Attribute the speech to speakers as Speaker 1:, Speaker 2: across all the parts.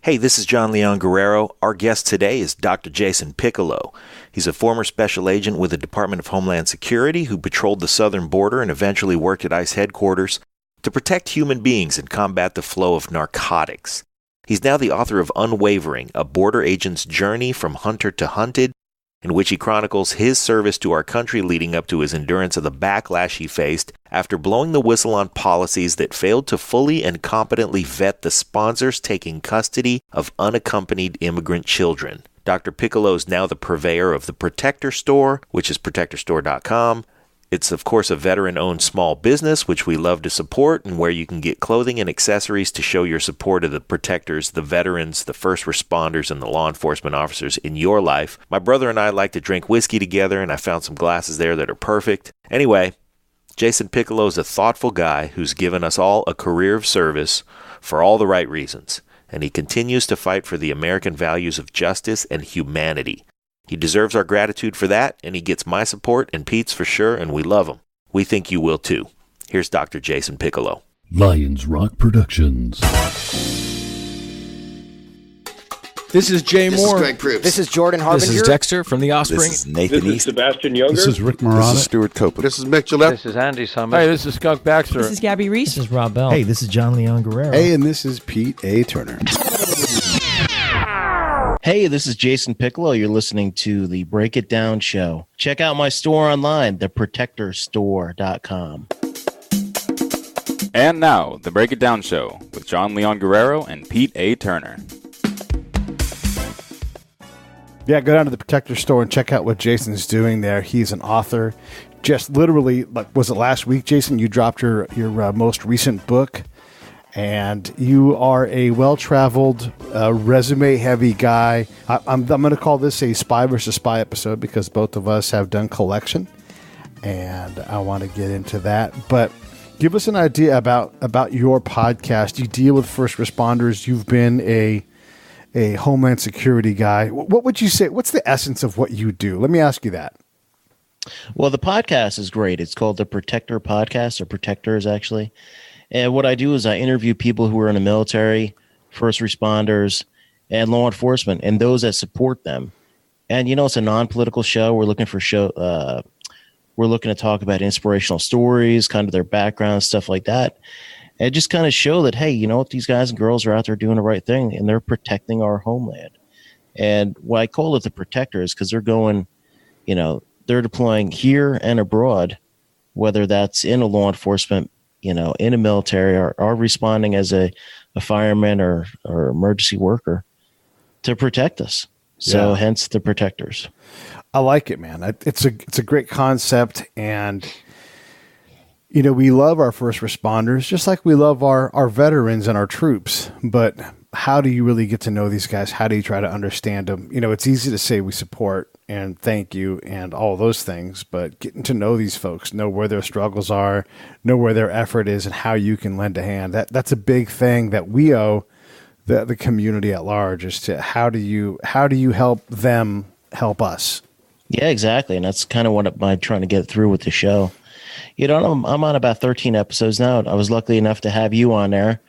Speaker 1: Hey, this is Jon Leon Guerrero. Our guest today is Dr. Jason Piccolo. He's a former special agent with the Department of Homeland Security who patrolled the southern border and eventually worked at ICE headquarters to protect human beings and combat the flow of narcotics. He's now the author of Unwavering, a border agent's journey from hunter to hunted, in which he chronicles his service to our country leading up to his endurance of the backlash he faced after blowing the whistle on policies that failed to fully and competently vet the sponsors taking custody of unaccompanied immigrant children. Dr. Piccolo is now the purveyor of the Protector Store, which is protectorstore.com. It's, of course, a veteran-owned small business, which we love to support, and where you can get clothing and accessories to show your support of the protectors, the veterans, the first responders, and the law enforcement officers in your life. My brother and I like to drink whiskey together, and I found some glasses there that are perfect. Anyway, Jason Piccolo is a thoughtful guy who's given us all a career of service for all the right reasons, and he continues to fight for the American values of justice and humanity. He deserves our gratitude for that, and he gets my support and Pete's for sure, and we love him. We think you will too. Here's Dr. Jason Piccolo.
Speaker 2: Lions Rock Productions.
Speaker 3: This is Jay Moore.
Speaker 4: This is Greg Proops.
Speaker 5: This is Jordan Harbinger.
Speaker 3: This is Dexter from The Offspring.
Speaker 6: This is Nathan
Speaker 7: This is
Speaker 6: East.
Speaker 7: Sebastian Younger.
Speaker 2: This is Rick Morales.
Speaker 6: This is Stuart Copeland.
Speaker 4: This is Mick Gillette.
Speaker 8: This is Andy Summers.
Speaker 3: Hey, this is Skunk Baxter.
Speaker 9: This is Gabby Reese.
Speaker 10: This is Rob Bell.
Speaker 11: Hey, this is Jon Leon Guerrero.
Speaker 12: Hey, and this is Pete A. Turner.
Speaker 13: Hey, this is Jason Piccolo. You're listening to the Break It Down Show. Check out my store online, theprotectorstore.com.
Speaker 14: And now, the Break It Down Show with Jon Leon Guerrero and Pete A. Turner.
Speaker 12: Yeah, go down to the Protector Store and check out what Jason's doing there. He's an author. Just literally, like, was it last week, Jason? You dropped your most recent book, and you are a well-traveled, resume-heavy guy. I'm going to call this a spy versus spy episode because both of us have done collection, and I want to get into that. But give us an idea about your podcast. You deal with first responders. You've been a Homeland Security guy. What would you say? What's the essence of what you do? Let me ask you that.
Speaker 13: Well, the podcast is great. It's called the Protector Podcast, or Protectors, actually. And what I do is I interview people who are in the military, first responders, and law enforcement, and those that support them. And, you know, it's a non-political show. We're looking to talk about inspirational stories, kind of their background, stuff like that. And just kind of show that, hey, you know what, these guys and girls are out there doing the right thing, and they're protecting our homeland. And why I call it the Protectors, because they're going, you know, they're deploying here and abroad, whether that's in a law enforcement, you know, in a military, or responding as a fireman or emergency worker to protect us. So hence the Protectors.
Speaker 12: I like it, man. It's a great concept, and you know, we love our first responders just like we love our veterans and our troops. But how do you really get to know these guys? How do you try to understand them? You know, it's easy to say we support and thank you and all those things, but getting to know these folks, know where their struggles are, know where their effort is, and how you can lend a hand. That's a big thing that we owe the community at large, is to how do you help them help us?
Speaker 13: Yeah, exactly. And that's kind of what I'm trying to get through with the show. You know, I'm on about 13 episodes now. I was lucky enough to have you on there.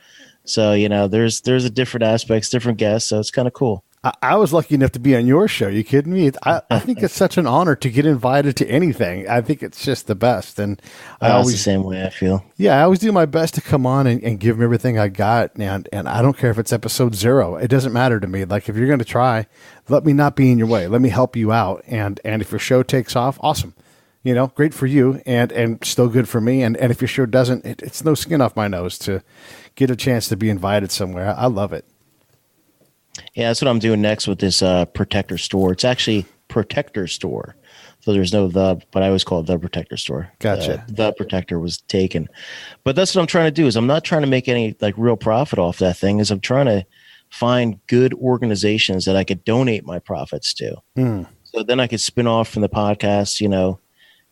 Speaker 13: So, you know, there's a different aspects, different guests. So it's kind of cool.
Speaker 12: I was lucky enough to be on your show. You kidding me? I think it's such an honor to get invited to anything. I think it's just the best. And I always
Speaker 13: the same way I feel.
Speaker 12: Yeah, I always do my best to come on and give them everything I got. And I don't care if it's episode 0. It doesn't matter to me. Like, if you're going to try, let me not be in your way. Let me help you out. And if your show takes off, awesome. You know, great for you and still good for me. And if your show doesn't, it's no skin off my nose to get a chance to be invited somewhere. I love it.
Speaker 13: Yeah, that's what I'm doing next with this Protector Store. It's actually Protector Store. So there's no the, but I always call it the Protector Store.
Speaker 12: Gotcha.
Speaker 13: The Protector was taken. But that's what I'm trying to do, is I'm not trying to make any like real profit off that thing. Is I'm trying to find good organizations that I could donate my profits to. So then I could spin off from the podcast, you know,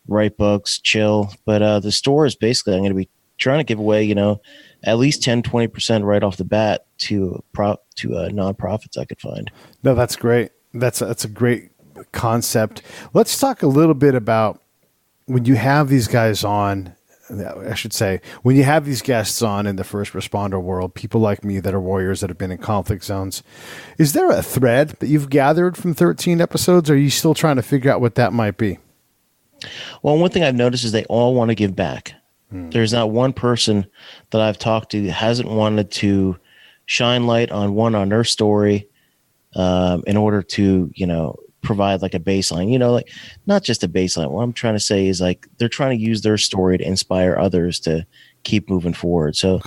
Speaker 13: write books, chill. But the store is basically, I'm going to be trying to give away, you know, at least 10-20% right off the bat to nonprofits I could find.
Speaker 12: No, that's great. That's a great concept. Let's talk a little bit about when you have these guys on. I should say, when you have these guests on in the first responder world, people like me that are warriors that have been in conflict zones, is there a thread that you've gathered from 13 episodes? Or are you still trying to figure out what that might be?
Speaker 13: Well, one thing I've noticed is they all want to give back. There's not one person that I've talked to that hasn't wanted to shine light on their story in order to, provide like a baseline, like not just a baseline. What I'm trying to say is like they're trying to use their story to inspire others to keep moving forward. So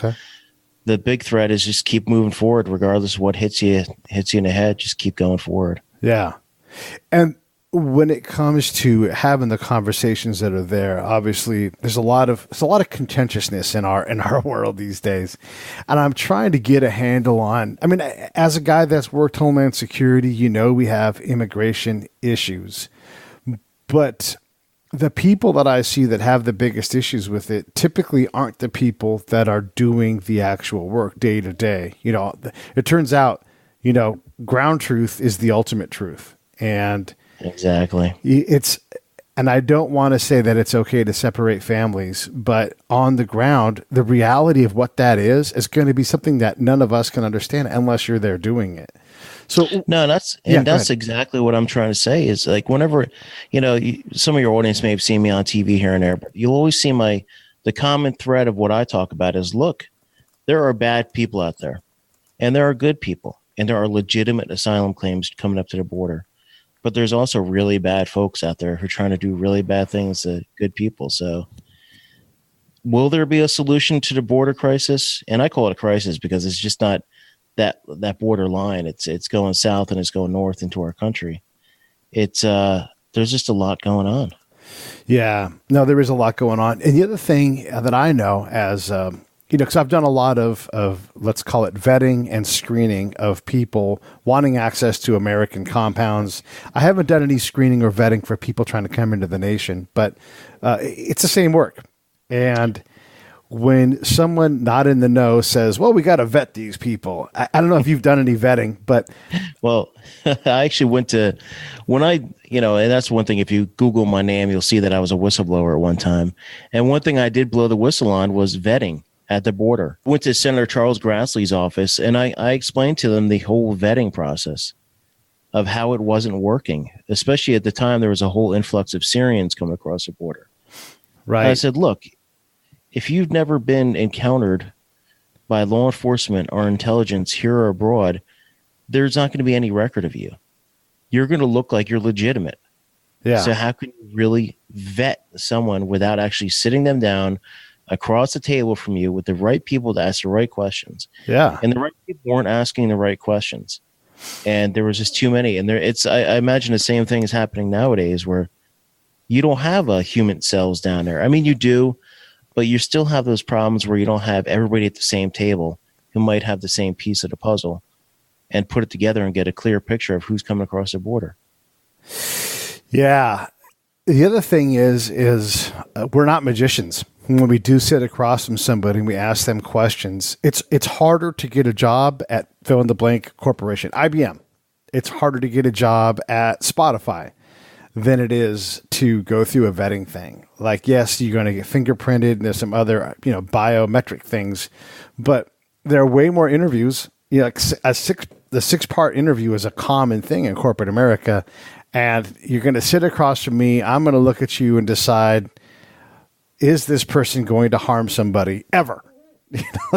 Speaker 13: the big thread is just keep moving forward, regardless of what hits you in the head. Just keep going forward.
Speaker 12: Yeah. And when it comes to having the conversations that are there, obviously there's a lot of contentiousness in our world these days. And I'm trying to get a handle on, I mean, as a guy that's worked Homeland Security, we have immigration issues, but the people that I see that have the biggest issues with it typically aren't the people that are doing the actual work day to day. It turns out, ground truth is the ultimate truth. And
Speaker 13: exactly.
Speaker 12: And I don't want to say that it's okay to separate families, but on the ground, the reality of what that is going to be something that none of us can understand unless you're there doing it. So
Speaker 13: no, that's exactly what I'm trying to say is like whenever, some of your audience may have seen me on TV here and there, but you'll always see the common thread of what I talk about is, look, there are bad people out there and there are good people and there are legitimate asylum claims coming up to the border. But there's also really bad folks out there who are trying to do really bad things to good people. So will there be a solution to the border crisis? And I call it a crisis because it's just not that border line. It's going south and it's going north into our country. There's just a lot going on.
Speaker 12: Yeah, no, there is a lot going on. And the other thing that I know as, because I've done a lot of, let's call it vetting and screening of people wanting access to American compounds. I haven't done any screening or vetting for people trying to come into the nation, but it's the same work. And when someone not in the know says, well, we got to vet these people. I don't know if you've done any vetting, but.
Speaker 13: Well, I actually went to, and that's one thing, if you Google my name, you'll see that I was a whistleblower at one time. And one thing I did blow the whistle on was vetting at the border. Went to Senator Charles Grassley's office, and I explained to them the whole vetting process of how it wasn't working, especially at the time there was a whole influx of Syrians coming across the border.
Speaker 12: Right.
Speaker 13: And I said, look, if you've never been encountered by law enforcement or intelligence here or abroad, there's not going to be any record of you. You're going to look like you're legitimate.
Speaker 12: Yeah.
Speaker 13: So how can you really vet someone without actually sitting them down across the table from you with the right people to ask the right questions?
Speaker 12: Yeah.
Speaker 13: And the right people weren't asking the right questions. And there was just too many. And I imagine the same thing is happening nowadays where you don't have human cells down there. I mean, you do, but you still have those problems where you don't have everybody at the same table who might have the same piece of the puzzle and put it together and get a clear picture of who's coming across the border.
Speaker 12: Yeah. The other thing is we're not magicians. When we do sit across from somebody and we ask them questions, it's harder to get a job at fill in the blank corporation, IBM. It's harder to get a job at Spotify than it is to go through a vetting thing. Like, yes, you're going to get fingerprinted and there's some other, biometric things, but there are way more interviews. Like the 6-part interview is a common thing in corporate America. And you're going to sit across from me. I'm going to look at you and decide, is this person going to harm somebody ever?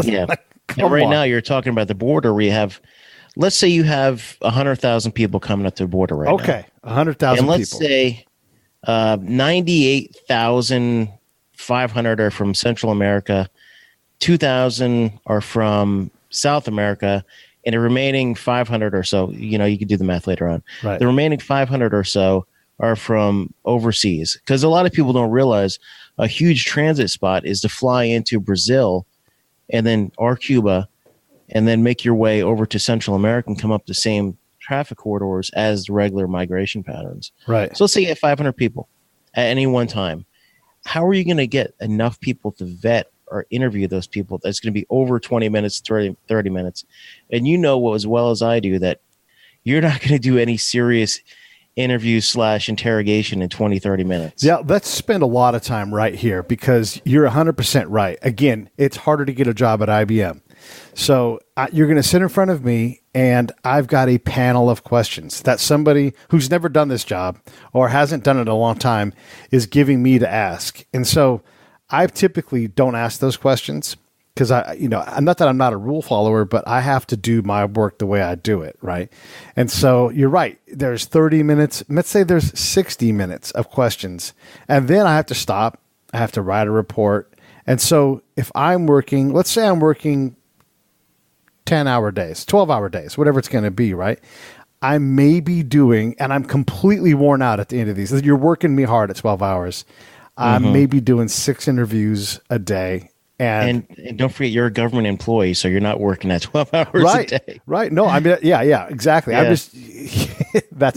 Speaker 13: Yeah. Right now you're talking about the border where you have, let's say you have 100,000 people coming up to the border right now.
Speaker 12: Okay. 100,000 people.
Speaker 13: And let's say 98,500 are from Central America, 2,000 are from South America, and the remaining 500 or so, you can do the math later on.
Speaker 12: Right.
Speaker 13: The remaining 500 or so are from overseas. Because a lot of people don't realize a huge transit spot is to fly into Brazil or Cuba and then make your way over to Central America and come up the same traffic corridors as the regular migration patterns.
Speaker 12: Right.
Speaker 13: So let's say you have 500 people at any one time. How are you going to get enough people to vet or interview those people? That's going to be over 20 minutes, 30 minutes. And as well as I do that you're not going to do any serious interview / interrogation in 20, 30 minutes.
Speaker 12: Yeah, let's spend a lot of time right here because you're 100% right. Again, it's harder to get a job at IBM. So you're going to sit in front of me and I've got a panel of questions that somebody who's never done this job or hasn't done it in a long time is giving me to ask. And so I typically don't ask those questions because not that I'm not a rule follower, but I have to do my work the way I do it. Right. And so you're right. There's 30 minutes. Let's say there's 60 minutes of questions. And then I have to stop. I have to write a report. And so if I'm working, let's say I'm working 10-hour days, 12-hour days, whatever it's going to be, right? I may be doing, and I'm completely worn out at the end of these. You're working me hard at 12 hours. I may be doing 6 interviews a day. And
Speaker 13: don't forget, you're a government employee, so you're not working at 12 hours a day.
Speaker 12: Right. No, I mean, yeah, exactly.
Speaker 13: Yeah.
Speaker 12: I'm just,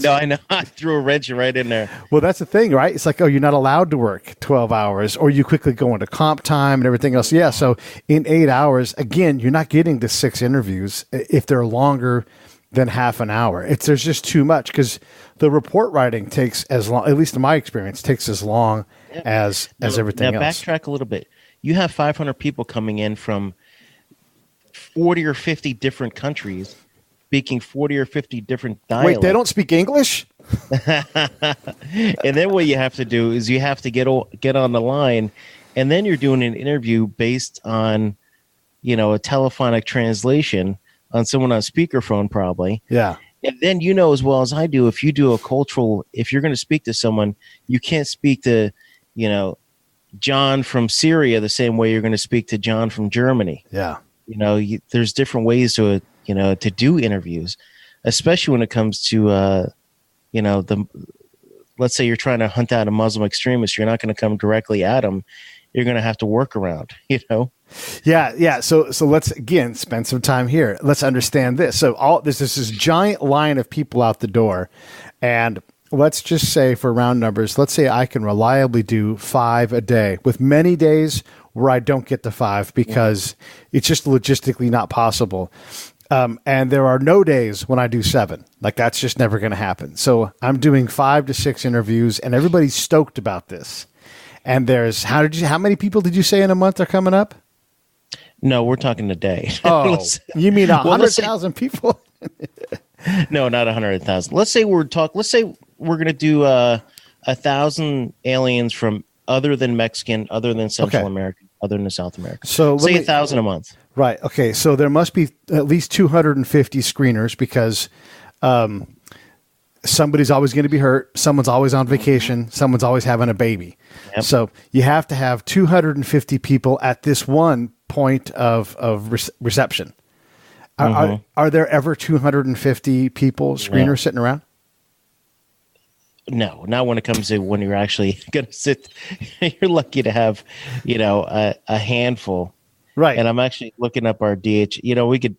Speaker 13: No, I know. I threw a wrench right in there.
Speaker 12: Well, that's the thing, right? It's like, oh, you're not allowed to work 12 hours or you quickly go into comp time and everything else. Yeah. So in 8 hours, again, you're not getting the 6 interviews if they're longer than half an hour. There's just too much because the report writing takes as long, at least in my experience, takes as long as everything
Speaker 13: else. Now, backtrack a little bit. You have 500 people coming in from 40 or 50 different countries, speaking 40 or 50 different dialects.
Speaker 12: Wait, they don't speak English?
Speaker 13: And then what you have to do is you have to get on the line, and then you're doing an interview based on, a telephonic translation on someone on speakerphone probably.
Speaker 12: Yeah.
Speaker 13: And then as well as I do, if you're going to speak to someone, you can't speak to, John from Syria the same way you're going to speak to John from Germany.
Speaker 12: Yeah.
Speaker 13: There's different ways to do interviews, especially when it comes to, let's say you're trying to hunt out a Muslim extremist. You're not going to come directly at them. You're going to have to work around,
Speaker 12: Yeah. So let's again spend some time here. Let's understand this. So there's this giant line of people out the door, and let's just say for round numbers, let's say I can reliably do 5 a day, with many days where I don't get to 5 because it's just logistically not possible. And there are no days when I do 7. Like that's just never going to happen. So I'm doing 5 to 6 interviews, and everybody's stoked about this. And there's how many people did you say in a month are coming up?
Speaker 13: No, we're talking a day.
Speaker 12: Oh, you mean 100,000 people?
Speaker 13: No, not 100,000. Let's say we're going to do 1,000 aliens from other than Mexican, other than Central American, other than South America. So say 1,000 a month.
Speaker 12: Right. Okay. So there must be at least 250 screeners because somebody's always going to be hurt. Someone's always on vacation. Someone's always having a baby. Yep. So you have to have 250 people at this one point of reception. Are there ever 250 people, screeners sitting around?
Speaker 13: No, not when it comes to when you're actually going to sit. You're lucky to have, a handful.
Speaker 12: Right.
Speaker 13: And I'm actually looking up our DH. We could,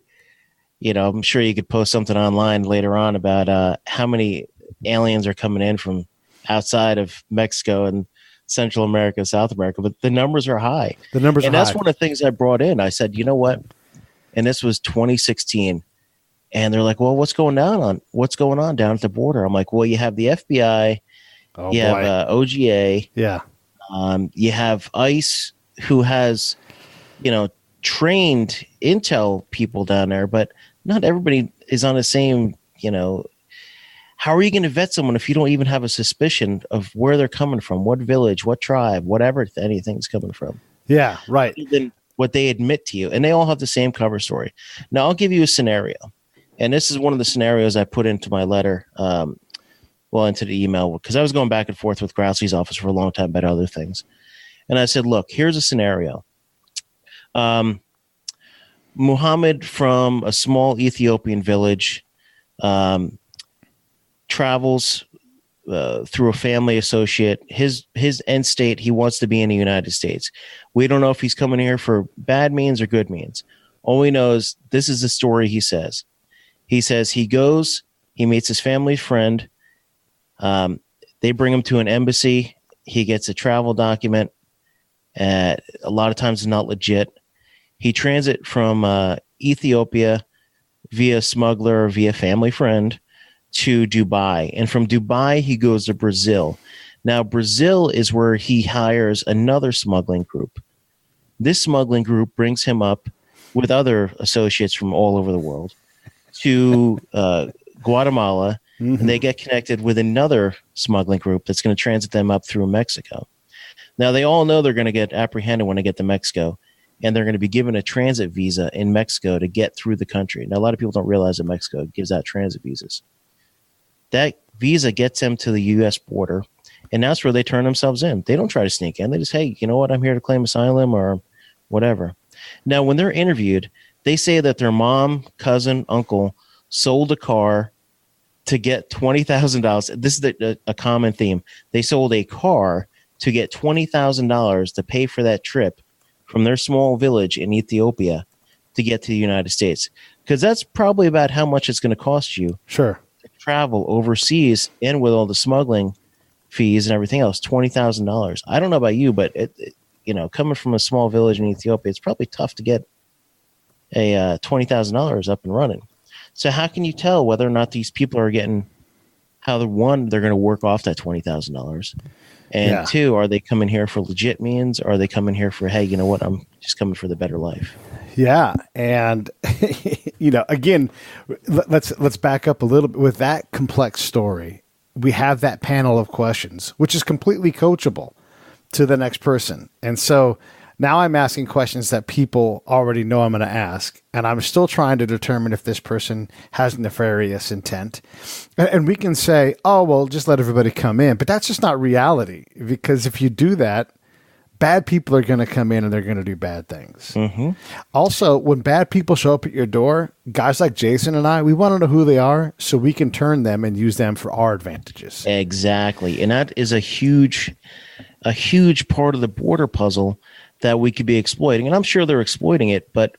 Speaker 13: I'm sure you could post something online later on about how many aliens are coming in from outside of Mexico and Central America, South America. But the numbers are high.
Speaker 12: And
Speaker 13: that's one of the things I brought in. I said, you know what? And this was 2016. And they're like, well, what's going on down at the border? I'm like, well, you have the FBI, have OGA.
Speaker 12: Yeah.
Speaker 13: You have ICE, who has, trained intel people down there, but not everybody is on the same, how are you going to vet someone if you don't even have a suspicion of where they're coming from, what village, what tribe, whatever anything's coming from?
Speaker 12: Yeah, right.
Speaker 13: Than what they admit to you. And they all have the same cover story. Now, I'll give you a scenario. And this is one of the scenarios I put into my letter, into the email, because I was going back and forth with Grassley's office for a long time about other things. And I said, look, here's a scenario. Muhammad from a small Ethiopian village travels through a family associate. His end state, he wants to be in the United States. We don't know if he's coming here for bad means or good means. All we know is this is the story he says. He says he goes, he meets his family friend. They bring him to an embassy. He gets a travel document. A lot of times it's not legit. He transit from Ethiopia via smuggler or via family friend to Dubai. And from Dubai, he goes to Brazil. Now, Brazil is where he hires another smuggling group. This smuggling group brings him up with other associates from all over the world to Guatemala, and they get connected with another smuggling group that's going to transit them up through Mexico. Now, they all know they're going to get apprehended when they get to Mexico, and they're going to be given a transit visa in Mexico to get through the country. Now, a lot of people don't realize that Mexico gives out transit visas. That visa gets them to the U.S. border, and that's where they turn themselves in. They don't try to sneak in. They just, hey, you know what? I'm here to claim asylum or whatever. Now, when they're interviewed, they say that their mom, cousin, uncle sold a car to get $20,000. This is a common theme. They sold a car to get $20,000 to pay for that trip from their small village in Ethiopia to get to the United States. Because that's probably about how much it's going to cost you
Speaker 12: Sure.
Speaker 13: to travel overseas, and with all the smuggling fees and everything else, $20,000. I don't know about you, but coming from a small village in Ethiopia, it's probably tough to get a $20,000 up and running. So how can you tell whether or not these people are getting they're going to work off that $20,000? And two, are they coming here for legit means? Or are they coming here for, hey, you know what? I'm just coming for the better life.
Speaker 12: Yeah. And, again, let's back up a little bit with that complex story. We have that panel of questions, which is completely coachable to the next person. And so now I'm asking questions that people already know I'm going to ask, and I'm still trying to determine if this person has nefarious intent. And we can say, oh, well, just let everybody come in. But that's just not reality, because if you do that, bad people are going to come in and they're going to do bad things. Mm-hmm. Also, when bad people show up at your door, guys like Jason and I, we want to know who they are so we can turn them and use them for our advantages.
Speaker 13: Exactly. And that is a huge part of the border puzzle that we could be exploiting. And I'm sure they're exploiting it, but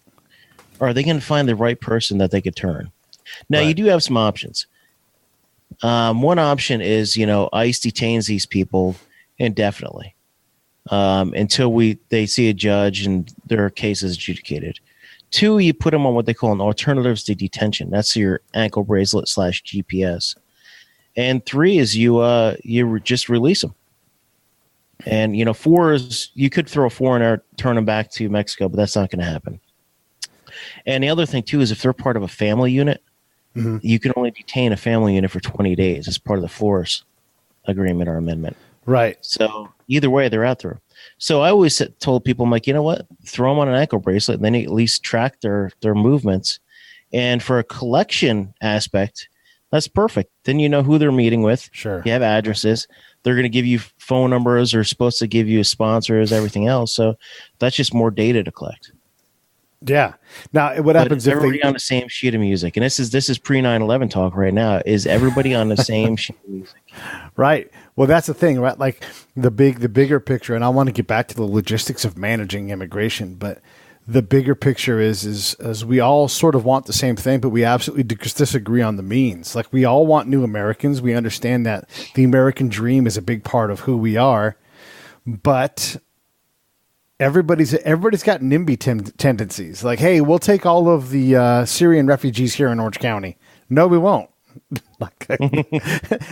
Speaker 13: are they going to find the right person that they could turn? Now, You do have some options. One option is, ICE detains these people indefinitely until they see a judge and their case is adjudicated. Two, you put them on what they call an alternatives to detention. That's your ankle bracelet / GPS. And three is you just release them. And, 4 is you could throw a 4 in there, turn them back to Mexico, but that's not going to happen. And the other thing, too, is if they're part of a family unit, you can only detain a family unit for 20 days as part of the Flores agreement or amendment.
Speaker 12: Right.
Speaker 13: So either way, they're out there. So I always told people, I'm like, you know what? Throw them on an ankle bracelet, and then you at least track their movements. And for a collection aspect, that's perfect. Then you know who they're meeting with.
Speaker 12: Sure.
Speaker 13: You have addresses. They're going to give you phone numbers. They're supposed to give you sponsors, everything else. So that's just more data to collect.
Speaker 12: Yeah. Now, what happens if
Speaker 13: everybody on the same sheet of music? And this is pre 9/11 talk right now. Is everybody on the same sheet of music?
Speaker 12: Right. Well, that's the thing, right? Like the bigger picture, and I want to get back to the logistics of managing immigration, but the bigger picture is we all sort of want the same thing, but we absolutely disagree on the means. Like we all want new Americans. We understand that the American dream is a big part of who we are, but everybody's got NIMBY tendencies. Like, hey, we'll take all of the Syrian refugees here in Orange County. No, we won't.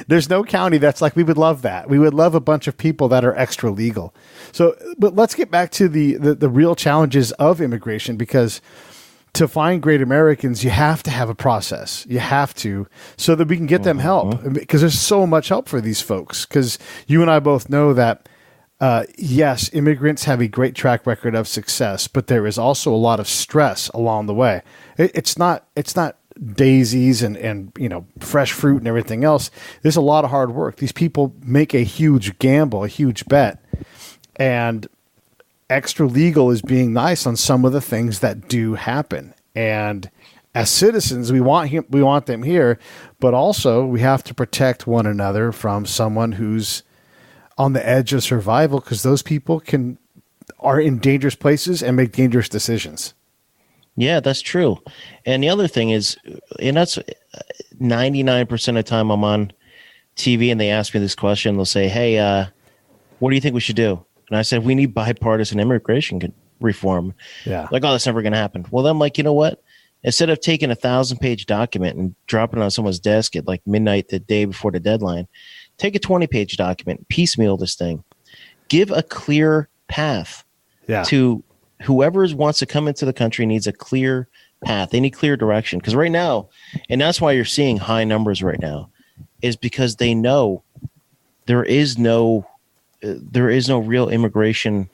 Speaker 12: There's no county that's like, we would love that. We would love a bunch of people that are extra legal. So, but let's get back to the real challenges of immigration, because to find great Americans, you have to have a process. You have to, so that we can get them help, because there's so much help for these folks. Because you and I both know that, yes, immigrants have a great track record of success, but there is also a lot of stress along the way. It's not daisies and fresh fruit and everything else. There's a lot of hard work. These people make a huge gamble, a huge bet, and extra legal is being nice on some of the things that do happen. And as citizens, we want them here, but also we have to protect one another from someone who's on the edge of survival, because those people are in dangerous places and make dangerous decisions.
Speaker 13: Yeah, that's true. And the other thing is, and that's 99% of the time I'm on TV and they ask me this question, they'll say, hey, what do you think we should do? And I said, we need bipartisan immigration reform.
Speaker 12: Yeah.
Speaker 13: Like, oh, that's never going to happen. Well, then I'm like, you know what? Instead of taking a 1,000-page document and dropping it on someone's desk at like midnight the day before the deadline, take a 20-page document, piecemeal this thing, give a clear path to whoever wants to come into the country. Needs a clear path. They need clear direction, because right now, and that's why you're seeing high numbers right now, is because they know there is no real immigration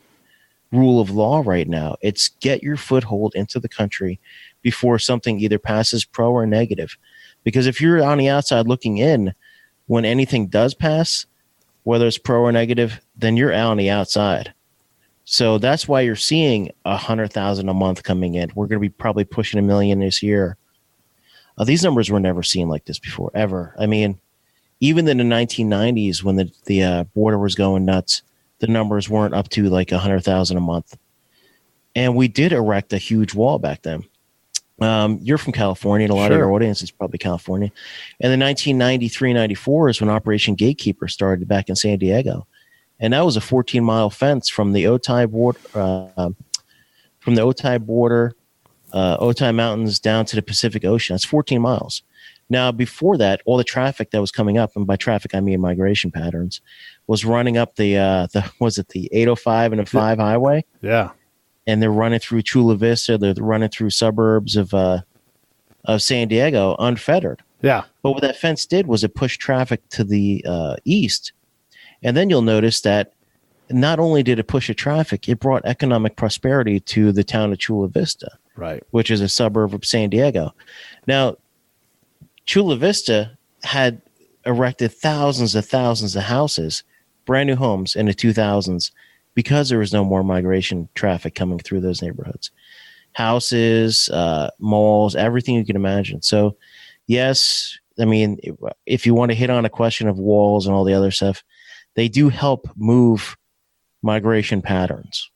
Speaker 13: rule of law right now. It's get your foothold into the country before something either passes pro or negative. Because if you're on the outside looking in, when anything does pass, whether it's pro or negative, then you're out on the outside. So that's why you're seeing 100,000 a month coming in. We're going to be probably pushing 1 million this year. These numbers were never seen like this before, ever. I mean, even in the 1990s, when the border was going nuts, the numbers weren't up to like 100,000 a month. And we did erect a huge wall back then. You're from California, and a lot of your audience is probably California. And the 1993-94 is when Operation Gatekeeper started back in San Diego. And that was a 14-mile fence from the Otay border, Otay Mountains down to the Pacific Ocean. That's 14 miles. Now, before that, all the traffic that was coming up, and by traffic I mean migration patterns, was running up the 805 and the 5 highway.
Speaker 12: Yeah.
Speaker 13: And they're running through Chula Vista. They're running through suburbs of San Diego unfettered.
Speaker 12: Yeah.
Speaker 13: But what that fence did was it pushed traffic to the east. And then you'll notice that not only did it push the traffic, it brought economic prosperity to the town of Chula Vista,
Speaker 12: right,
Speaker 13: which is a suburb of San Diego. Now, Chula Vista had erected thousands of houses, brand new homes in the 2000s, because there was no more migration traffic coming through those neighborhoods. Houses, malls, everything you can imagine. So, yes, I mean, if you want to hit on a question of walls and all the other stuff, they do help move migration patterns.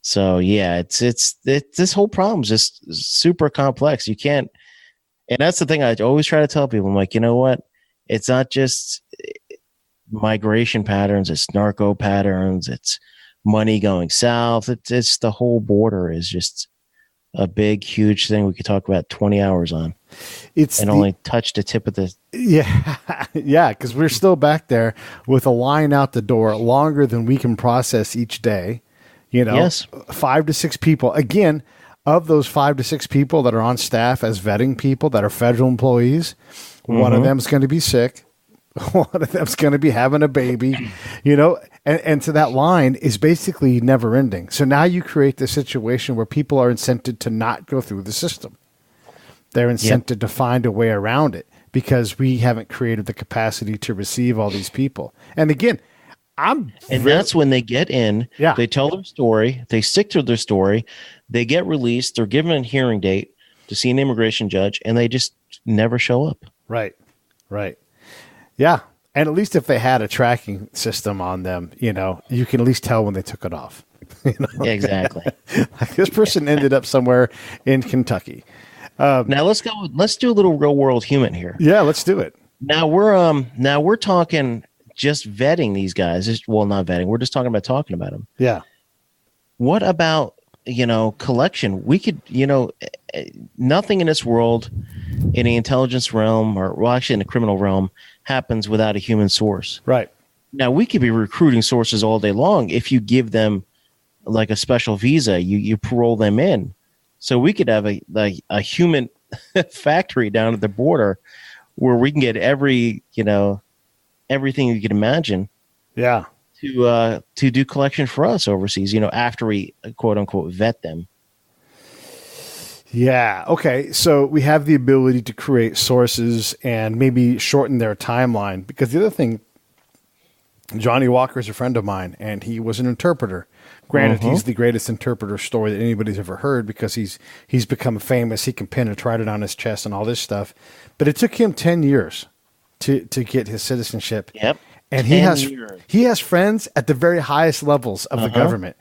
Speaker 13: So, yeah, it's this whole problem is just super complex. You can't, and that's the thing I always try to tell people. I'm like, you know what? It's not just migration patterns, it's narco patterns, it's money going south. It's the whole border is just a big, huge thing we could talk about 20 hours on. Only touch the tip of the...
Speaker 12: Yeah, because we're still back there with a line out the door longer than we can process each day.
Speaker 13: Yes.
Speaker 12: 5 to 6 people. Again, of those 5 to 6 people that are on staff as vetting people that are federal employees, one of them is going to be sick. One of them's going to be having a baby, and so that line is basically never ending. So now you create the situation where people are incented to not go through the system. They're incented to find a way around it because we haven't created the capacity to receive all these people. And again,
Speaker 13: that's when they get in, they tell their story, they stick to their story, they get released, they're given a hearing date to see an immigration judge, and they just never show up.
Speaker 12: Right. Yeah. And at least if they had a tracking system on them, you can at least tell when they took it off.
Speaker 13: Exactly.
Speaker 12: Like this person ended up somewhere in Kentucky.
Speaker 13: Now let's do a little real world human here.
Speaker 12: Yeah, let's do it.
Speaker 13: Now we're talking just vetting these guys. Well, not vetting. We're just talking about them.
Speaker 12: Yeah.
Speaker 13: What about, collection? We could, nothing in this world, in the intelligence realm, actually in the criminal realm, happens without a human source.
Speaker 12: Right.
Speaker 13: Now, we could be recruiting sources all day long if you give them like a special visa, you parole them in. So we could have a human factory down at the border where we can get everything you can imagine.
Speaker 12: Yeah.
Speaker 13: To do collection for us overseas, after we quote unquote vet them.
Speaker 12: Yeah. Okay. So we have the ability to create sources and maybe shorten their timeline, because the other thing, Johnny Walker is a friend of mine and he was an interpreter. Granted, he's the greatest interpreter story that anybody's ever heard because he's become famous. He can pin a trident on his chest and all this stuff, but it took him 10 years to get his citizenship.
Speaker 13: Yep.
Speaker 12: And he has friends at the very highest levels of the government.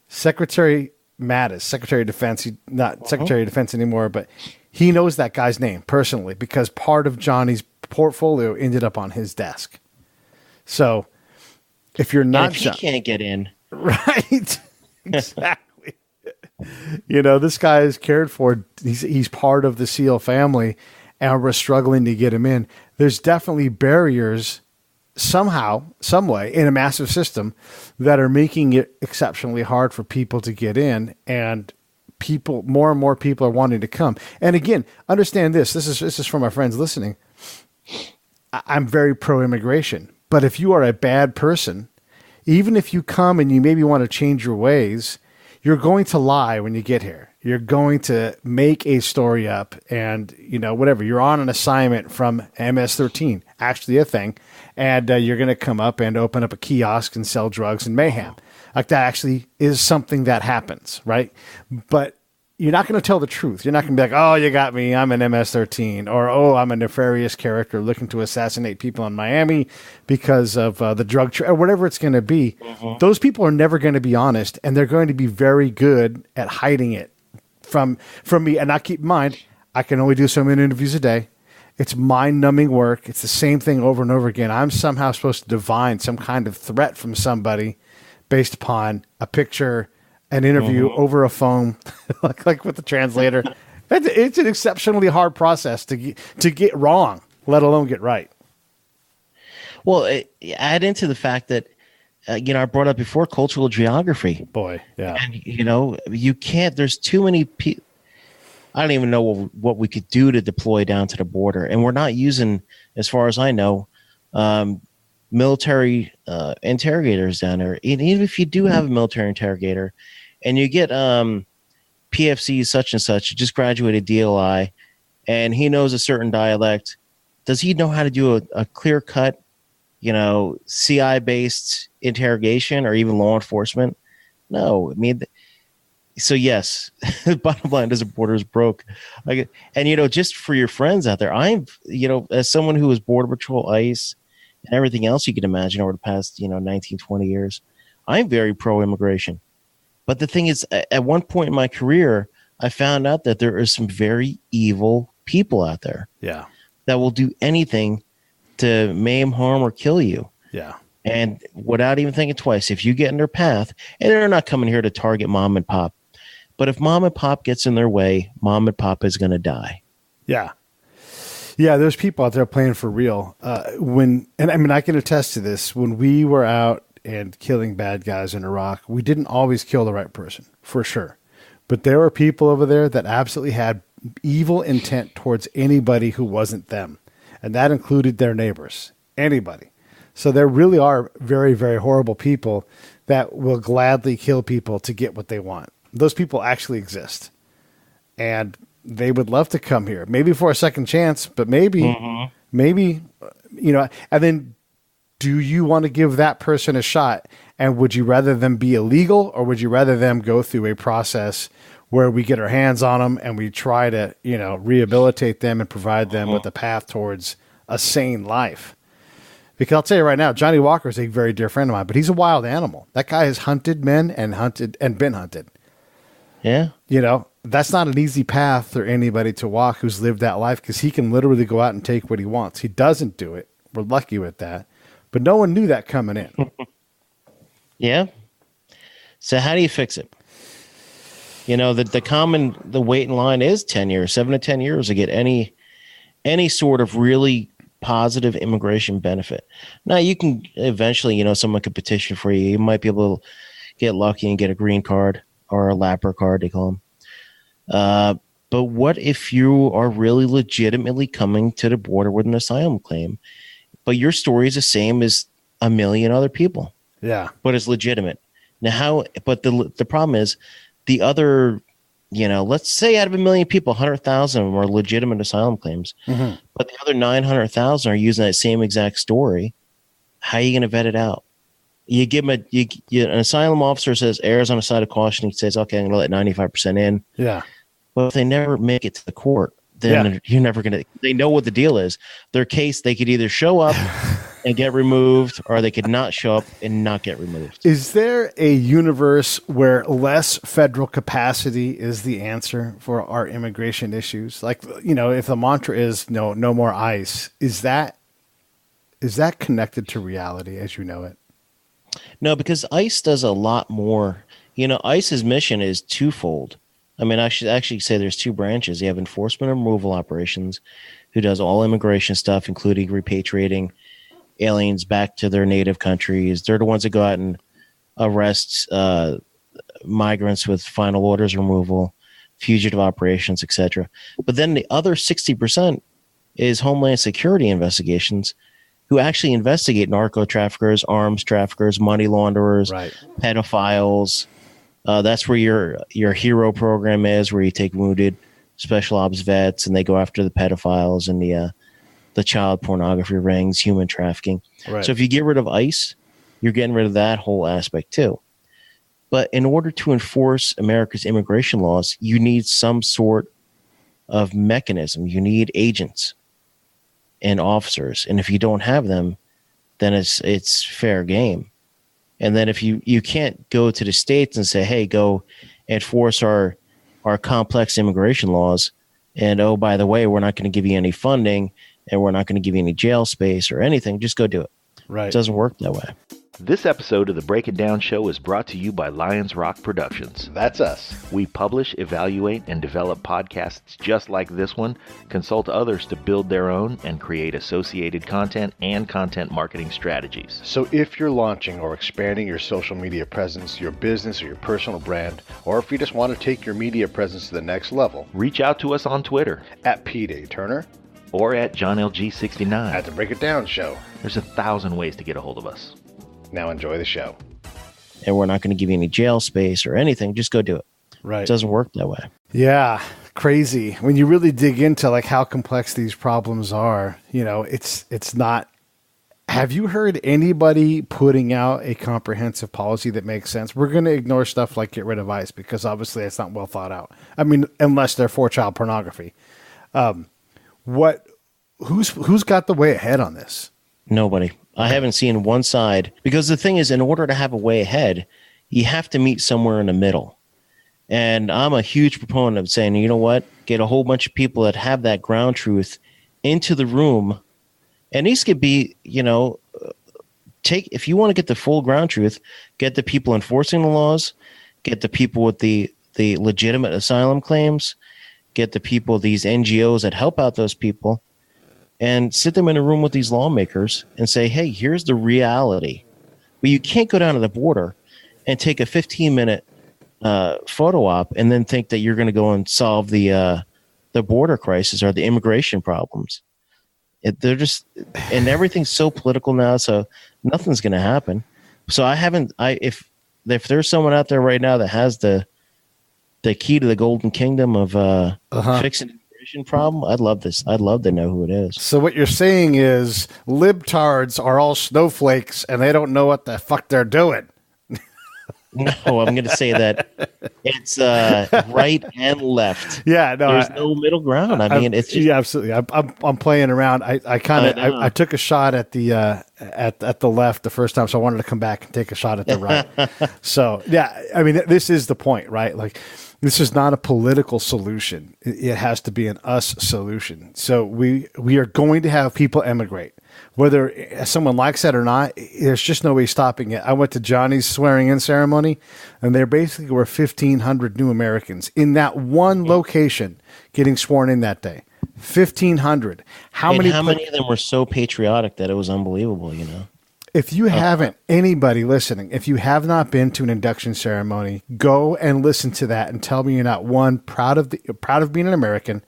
Speaker 12: Secretary Mattis, Secretary of Defense, he's not Secretary of Defense anymore, but he knows that guy's name personally because part of Johnny's portfolio ended up on his desk. So if you're not,
Speaker 13: he can't get in,
Speaker 12: right? Exactly. This guy is cared for. He's part of the SEAL family, and we're struggling to get him in. There's definitely barriers somehow, some way, in a massive system that are making it exceptionally hard for people to get in, and more and more people are wanting to come. And again, understand this. This is for my friends listening. I'm very pro-immigration, but if you are a bad person, even if you come and you maybe want to change your ways, you're going to lie when you get here. You're going to make a story up and, whatever. You're on an assignment from MS-13, actually a thing, and you're going to come up and open up a kiosk and sell drugs and mayhem. Like that actually is something that happens, right? But you're not going to tell the truth. You're not going to be like, oh, you got me, I'm an MS-13, or, oh, I'm a nefarious character looking to assassinate people in Miami because of the drug or whatever it's going to be. Mm-hmm. Those people are never going to be honest, and they're going to be very good at hiding it from me. And I keep in mind, I can only do so many interviews a day. It's mind-numbing work. It's the same thing over and over again. I'm somehow supposed to divine some kind of threat from somebody based upon a picture, an interview over a phone, like with the translator. It's an exceptionally hard process to get wrong, let alone get right.
Speaker 13: Well, add into the fact that, I brought up before cultural geography.
Speaker 12: Boy, yeah.
Speaker 13: And, you can't, there's too many people. I don't even know what we could do to deploy down to the border. And we're not using, as far as I know, military interrogators down there. And even if you do have a military interrogator and you get PFC such and such, just graduated DLI, and he knows a certain dialect, does he know how to do a clear-cut, CI-based interrogation or even law enforcement? No. I mean, so yes, the bottom line is the border is broke. And, just for your friends out there, I'm, as someone who was Border Patrol, ICE, and everything else you can imagine over the past, 19, 20 years, I'm very pro-immigration. But the thing is, at one point in my career, I found out that there are some very evil people out there.
Speaker 12: Yeah.
Speaker 13: That will do anything to maim, harm, or kill you.
Speaker 12: Yeah.
Speaker 13: And without even thinking twice, if you get in their path, and they're not coming here to target mom and pop, but if mom and pop gets in their way, mom and pop is going to die.
Speaker 12: Yeah. Yeah, there's people out there playing for real. I can attest to this. When we were out and killing bad guys in Iraq, we didn't always kill the right person, for sure. But there were people over there that absolutely had evil intent towards anybody who wasn't them. And that included their neighbors, anybody. So there really are very, very horrible people that will gladly kill people to get what they want. Those people actually exist. And they would love to come here, maybe for a second chance, but maybe, and then do you want to give that person a shot? And would you rather them be illegal, or would you rather them go through a process where we get our hands on them and we try to, rehabilitate them and provide them with a path towards a sane life? Because I'll tell you right now, Johnny Walker is a very dear friend of mine, but he's a wild animal. That guy has hunted men and been hunted.
Speaker 13: Yeah.
Speaker 12: That's not an easy path for anybody to walk who's lived that life, because he can literally go out and take what he wants. He doesn't do it. We're lucky with that. But no one knew that coming in.
Speaker 13: Yeah. So how do you fix it? The wait in line is 10 years, 7 to 10 years to get any sort of really positive immigration benefit. Now you can eventually, someone could petition for you. You might be able to get lucky and get a green card or a lapper card, they call them. But what if you are really legitimately coming to the border with an asylum claim, but your story is the same as a million other people?
Speaker 12: Yeah.
Speaker 13: But it's legitimate. Now but the problem is the other, let's say out of 1 million people, 100,000 are legitimate asylum claims, but the other 900,000 are using that same exact story. How are you going to vet it out? You give them an asylum officer says errs on the side of caution. He says, okay, I'm going to let 95% in.
Speaker 12: Yeah.
Speaker 13: But if they never make it to the court, then you're never going to, they know what the deal is. Their case, they could either show up and get removed, or they could not show up and not get removed.
Speaker 12: Is there a universe where less federal capacity is the answer for our immigration issues? Like, if the mantra is no more ICE, is that connected to reality as you know it?
Speaker 13: No, because ICE does a lot more ICE's mission is twofold. I mean, I should actually say there's two branches. You have enforcement and removal operations, who does all immigration stuff, including repatriating aliens back to their native countries. They're the ones that go out and arrest migrants with final orders removal, fugitive operations, etc. But then the other 60% is Homeland Security investigations, who actually investigate narco traffickers, arms traffickers, money launderers, pedophiles. That's where your hero program is, where you take wounded special ops vets and they go after the pedophiles and the child pornography rings, human trafficking.
Speaker 12: Right.
Speaker 13: So if you get rid of ICE, you're getting rid of that whole aspect too. But in order to enforce America's immigration laws, you need some sort of mechanism. You need agents and officers. And if you don't have them, then it's fair game. And then if you can't go to the states and say, hey, go enforce our complex immigration laws. And, oh, by the way, we're not going to give you any funding and we're not going to give you any jail space or anything. Just go do it.
Speaker 12: Right.
Speaker 13: It doesn't work that way.
Speaker 1: This episode of the Break It Down Show is brought to you by Lions Rock Productions.
Speaker 12: That's us.
Speaker 1: We publish, evaluate, and develop podcasts just like this one, consult others to build their own, and create associated content and content marketing strategies.
Speaker 4: So if you're launching or expanding your social media presence, your business or your personal brand, or if you just want to take your media presence to the next level,
Speaker 1: Reach out to us on Twitter
Speaker 4: at P. Turner,
Speaker 1: or at JohnLG69.
Speaker 4: at the Break It Down Show.
Speaker 1: There's 1,000 ways to get a hold of us.
Speaker 4: Now enjoy the show.
Speaker 13: And we're not going to give you any jail space or anything. Just go do it.
Speaker 12: Right.
Speaker 13: It doesn't work that way.
Speaker 12: Yeah, crazy. When you really dig into like how complex these problems are, it's not. Have you heard anybody putting out a comprehensive policy that makes sense? We're going to ignore stuff like get rid of ICE because obviously it's not well thought out. I mean, unless they're for child pornography. Who's got the way ahead on this?
Speaker 13: Nobody. I haven't seen one side, because the thing is, in order to have a way ahead, you have to meet somewhere in the middle. And I'm a huge proponent of saying, you know what, get a whole bunch of people that have that ground truth into the room. And these could be, if you want to get the full ground truth, get the people enforcing the laws, get the people with the legitimate asylum claims, get the people, these NGOs that help out those people, and sit them in a room with these lawmakers and say, hey, here's the reality. But you can't go down to the border and take a 15-minute photo op and then think that you're going to go and solve the border crisis or the immigration problems. They're just, and everything's so political now, so nothing's going to happen. So if there's someone out there right now that has the key to the golden kingdom of fixing the immigration problem, I'd love this. I'd love to know who it is.
Speaker 12: So what you're saying is libtards are all snowflakes and they don't know what the fuck they're doing.
Speaker 13: No, I'm going to say that it's right and left.
Speaker 12: Yeah, no,
Speaker 13: there's no middle ground. I mean, it's just,
Speaker 12: yeah, absolutely. I'm playing around. I took a shot at the at the left the first time, so I wanted to come back and take a shot at the right. So yeah, I mean, this is the point, right? Like, this is not a political solution. It has to be an us solution. So we are going to have people emigrate. Whether someone likes that or not, there's just no way stopping it. I went to Johnny's swearing-in ceremony, and there basically were 1,500 new Americans in that one location getting sworn in that day. 1,500. How many
Speaker 13: of them were so patriotic that it was unbelievable,
Speaker 12: If you haven't, anybody listening, if you have not been to an induction ceremony, go and listen to that and tell me you're not, one, proud of being an American,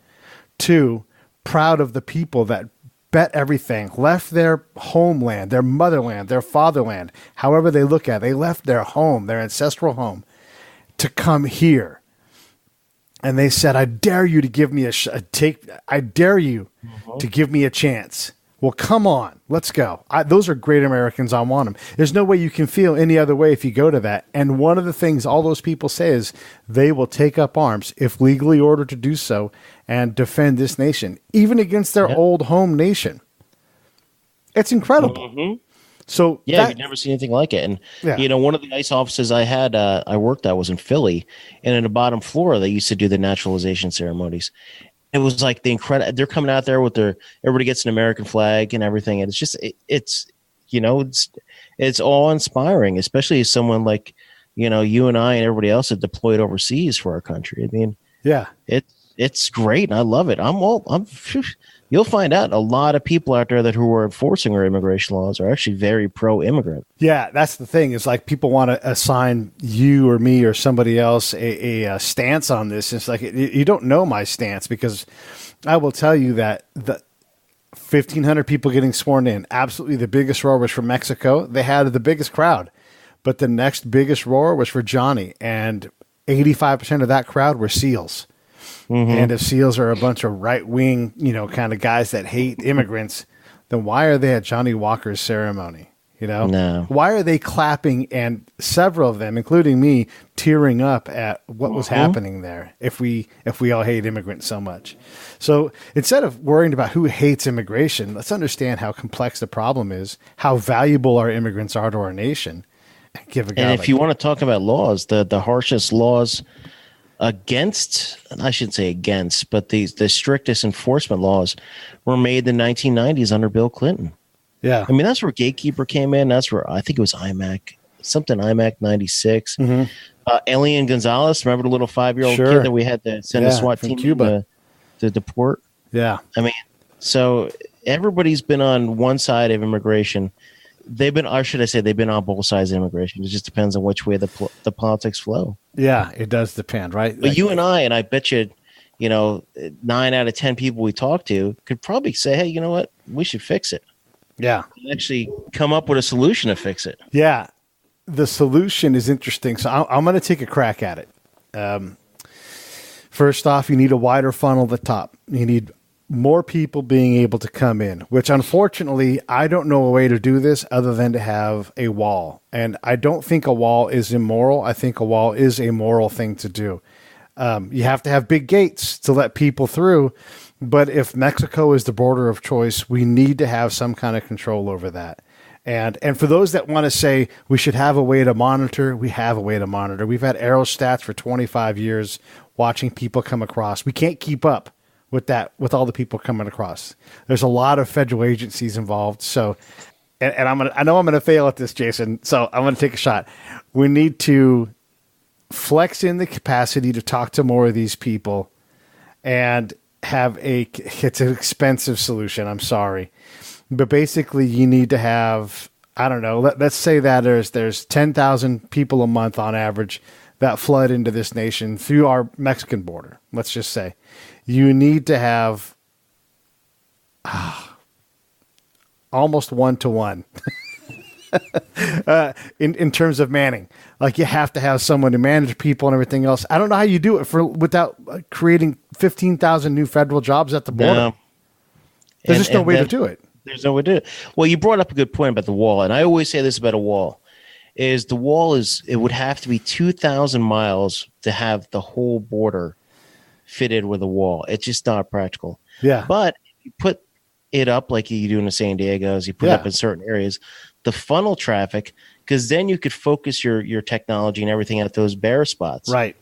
Speaker 12: two, proud of the people that bet everything, left their homeland, their motherland, their fatherland, however they look at it. They left their home, their ancestral home, to come here. And they said, I dare you to give me I dare you to give me a chance. Well, come on, let's go. Those are great Americans. I want them. There's no way you can feel any other way if you go to that. And one of the things all those people say is they will take up arms if legally ordered to do so and defend this nation, even against their old home nation. It's incredible. Mm-hmm. So
Speaker 13: you've never seen anything like it. And one of the ICE offices I worked at was in Philly, and in the bottom floor they used to do the naturalization ceremonies. It was like they're coming out there with everybody gets an American flag and everything. And it's just, it's awe inspiring, especially as someone like you and I and everybody else have deployed overseas for our country. I mean,
Speaker 12: Yeah.
Speaker 13: It's great, and I love it. You'll find out a lot of people out there who are enforcing our immigration laws are actually very pro-immigrant.
Speaker 12: Yeah, that's the thing. Is like people want to assign you or me or somebody else a stance on this. It's like you don't know my stance, because I will tell you that the 1,500 people getting sworn in, absolutely the biggest roar was from Mexico. They had the biggest crowd, but the next biggest roar was for Johnny, and 85% of that crowd were SEALs. Mm-hmm. And if SEALs are a bunch of right-wing, kind of guys that hate immigrants, then why are they at Johnny Walker's ceremony?
Speaker 13: No.
Speaker 12: Why are they clapping, and several of them, including me, tearing up at what was happening there if we all hate immigrants so much? So instead of worrying about who hates immigration, let's understand how complex the problem is, how valuable our immigrants are to our nation.
Speaker 13: And if you want to talk about laws, the harshest laws against, I shouldn't say against, but the strictest enforcement laws were made in the 1990s under Bill Clinton.
Speaker 12: Yeah.
Speaker 13: I mean, that's where Gatekeeper came in. That's where I think it was IMAC 96.
Speaker 12: Mm-hmm.
Speaker 13: Elian Gonzalez, remember the little 5-year-old kid that we had to send a SWAT team
Speaker 12: Cuba
Speaker 13: to deport?
Speaker 12: Yeah.
Speaker 13: I mean, so everybody's been on one side of immigration. They've been on both sides of immigration. It just depends on which way the politics flow.
Speaker 12: Yeah, it does depend, right?
Speaker 13: But you and I bet you, 9 out of 10 people we talk to could probably say, hey, you know what? We should fix it.
Speaker 12: Yeah.
Speaker 13: And actually come up with a solution to fix it.
Speaker 12: Yeah. The solution is interesting. So I'm going to take a crack at it. First off, you need a wider funnel at the top. You need more people being able to come in, which unfortunately, I don't know a way to do this other than to have a wall. And I don't think a wall is immoral. I think a wall is a moral thing to do. You have to have big gates to let people through. But if Mexico is the border of choice, we need to have some kind of control over that. And for those that want to say we should have a way to monitor, we have a way to monitor. We've had aerostats for 25 years watching people come across. We can't keep up with that, with all the people coming across. There's a lot of federal agencies involved. So, and I know I'm going to fail at this, Jason. So I'm going to take a shot. We need to flex in the capacity to talk to more of these people and have it's an expensive solution. I'm sorry. But basically you need to have, I don't know, let's say that there's 10,000 people a month on average that flood into this nation through our Mexican border. Let's just say you need to have almost 1-to-1 in terms of manning. Like you have to have someone to manage people and everything else. I don't know how you do it without creating 15,000 new federal jobs at the border.
Speaker 13: No.
Speaker 12: There's just no way to do it.
Speaker 13: There's no way to do it. Well, you brought up a good point about the wall, and I always say this about a wall. It would have to be 2,000 miles to have the whole border fitted with a wall. It's just not practical.
Speaker 12: Yeah.
Speaker 13: But if you put it up like you do in the San Diego's, you put it up in certain areas, the funnel traffic, because then you could focus your technology and everything at those bare spots.
Speaker 12: Right.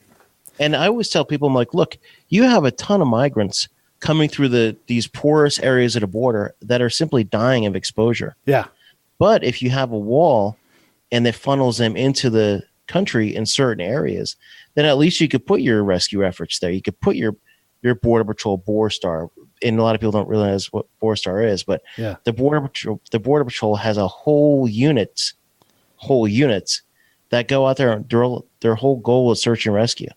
Speaker 13: And I always tell people, I'm like, look, you have a ton of migrants coming through these porous areas of the border that are simply dying of exposure.
Speaker 12: Yeah.
Speaker 13: But if you have a wall and that funnels them into the country in certain areas, then at least you could put your rescue efforts there. You could put your Border Patrol BORSTAR, and a lot of people don't realize what BORSTAR is, but the Border Patrol has a whole units that go out there and their whole goal is search and rescue.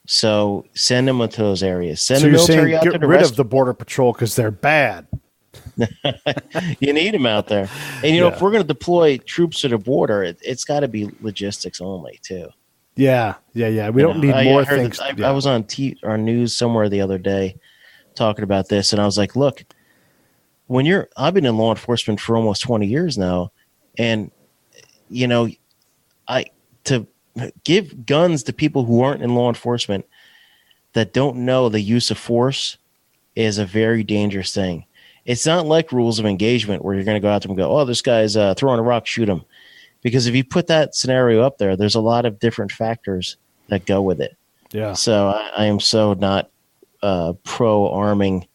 Speaker 13: So send them into those areas. Send the military out there to
Speaker 12: get rid of the Border Patrol because they're bad.
Speaker 13: You need them out there. And, if we're going to deploy troops to the border, it's got to be logistics only, too.
Speaker 12: Yeah. We don't need more things.
Speaker 13: I was on news somewhere the other day talking about this, and I was like, look, I've been in law enforcement for almost 20 years now, and, to give guns to people who aren't in law enforcement that don't know the use of force is a very dangerous thing. It's not like rules of engagement where you're going to go out there and go, oh, this guy's throwing a rock, shoot him. Because if you put that scenario up there, there's a lot of different factors that go with it.
Speaker 12: Yeah.
Speaker 13: So I am so not pro-arming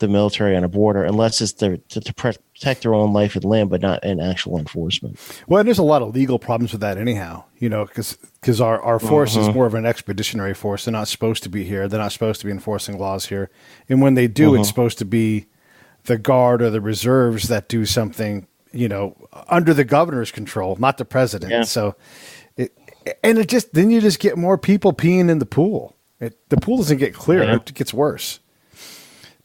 Speaker 13: the military on a border unless it's to protect their own life and limb, but not in actual enforcement.
Speaker 12: Well, and there's a lot of legal problems with that anyhow, because our force is more of an expeditionary force. They're not supposed to be here. They're not supposed to be enforcing laws here. And when they do, it's supposed to be the Guard or the reserves that do something, under the governor's control, not the president.
Speaker 13: Yeah.
Speaker 12: So, then you just get more people peeing in the pool. The pool doesn't get clearer; it gets worse.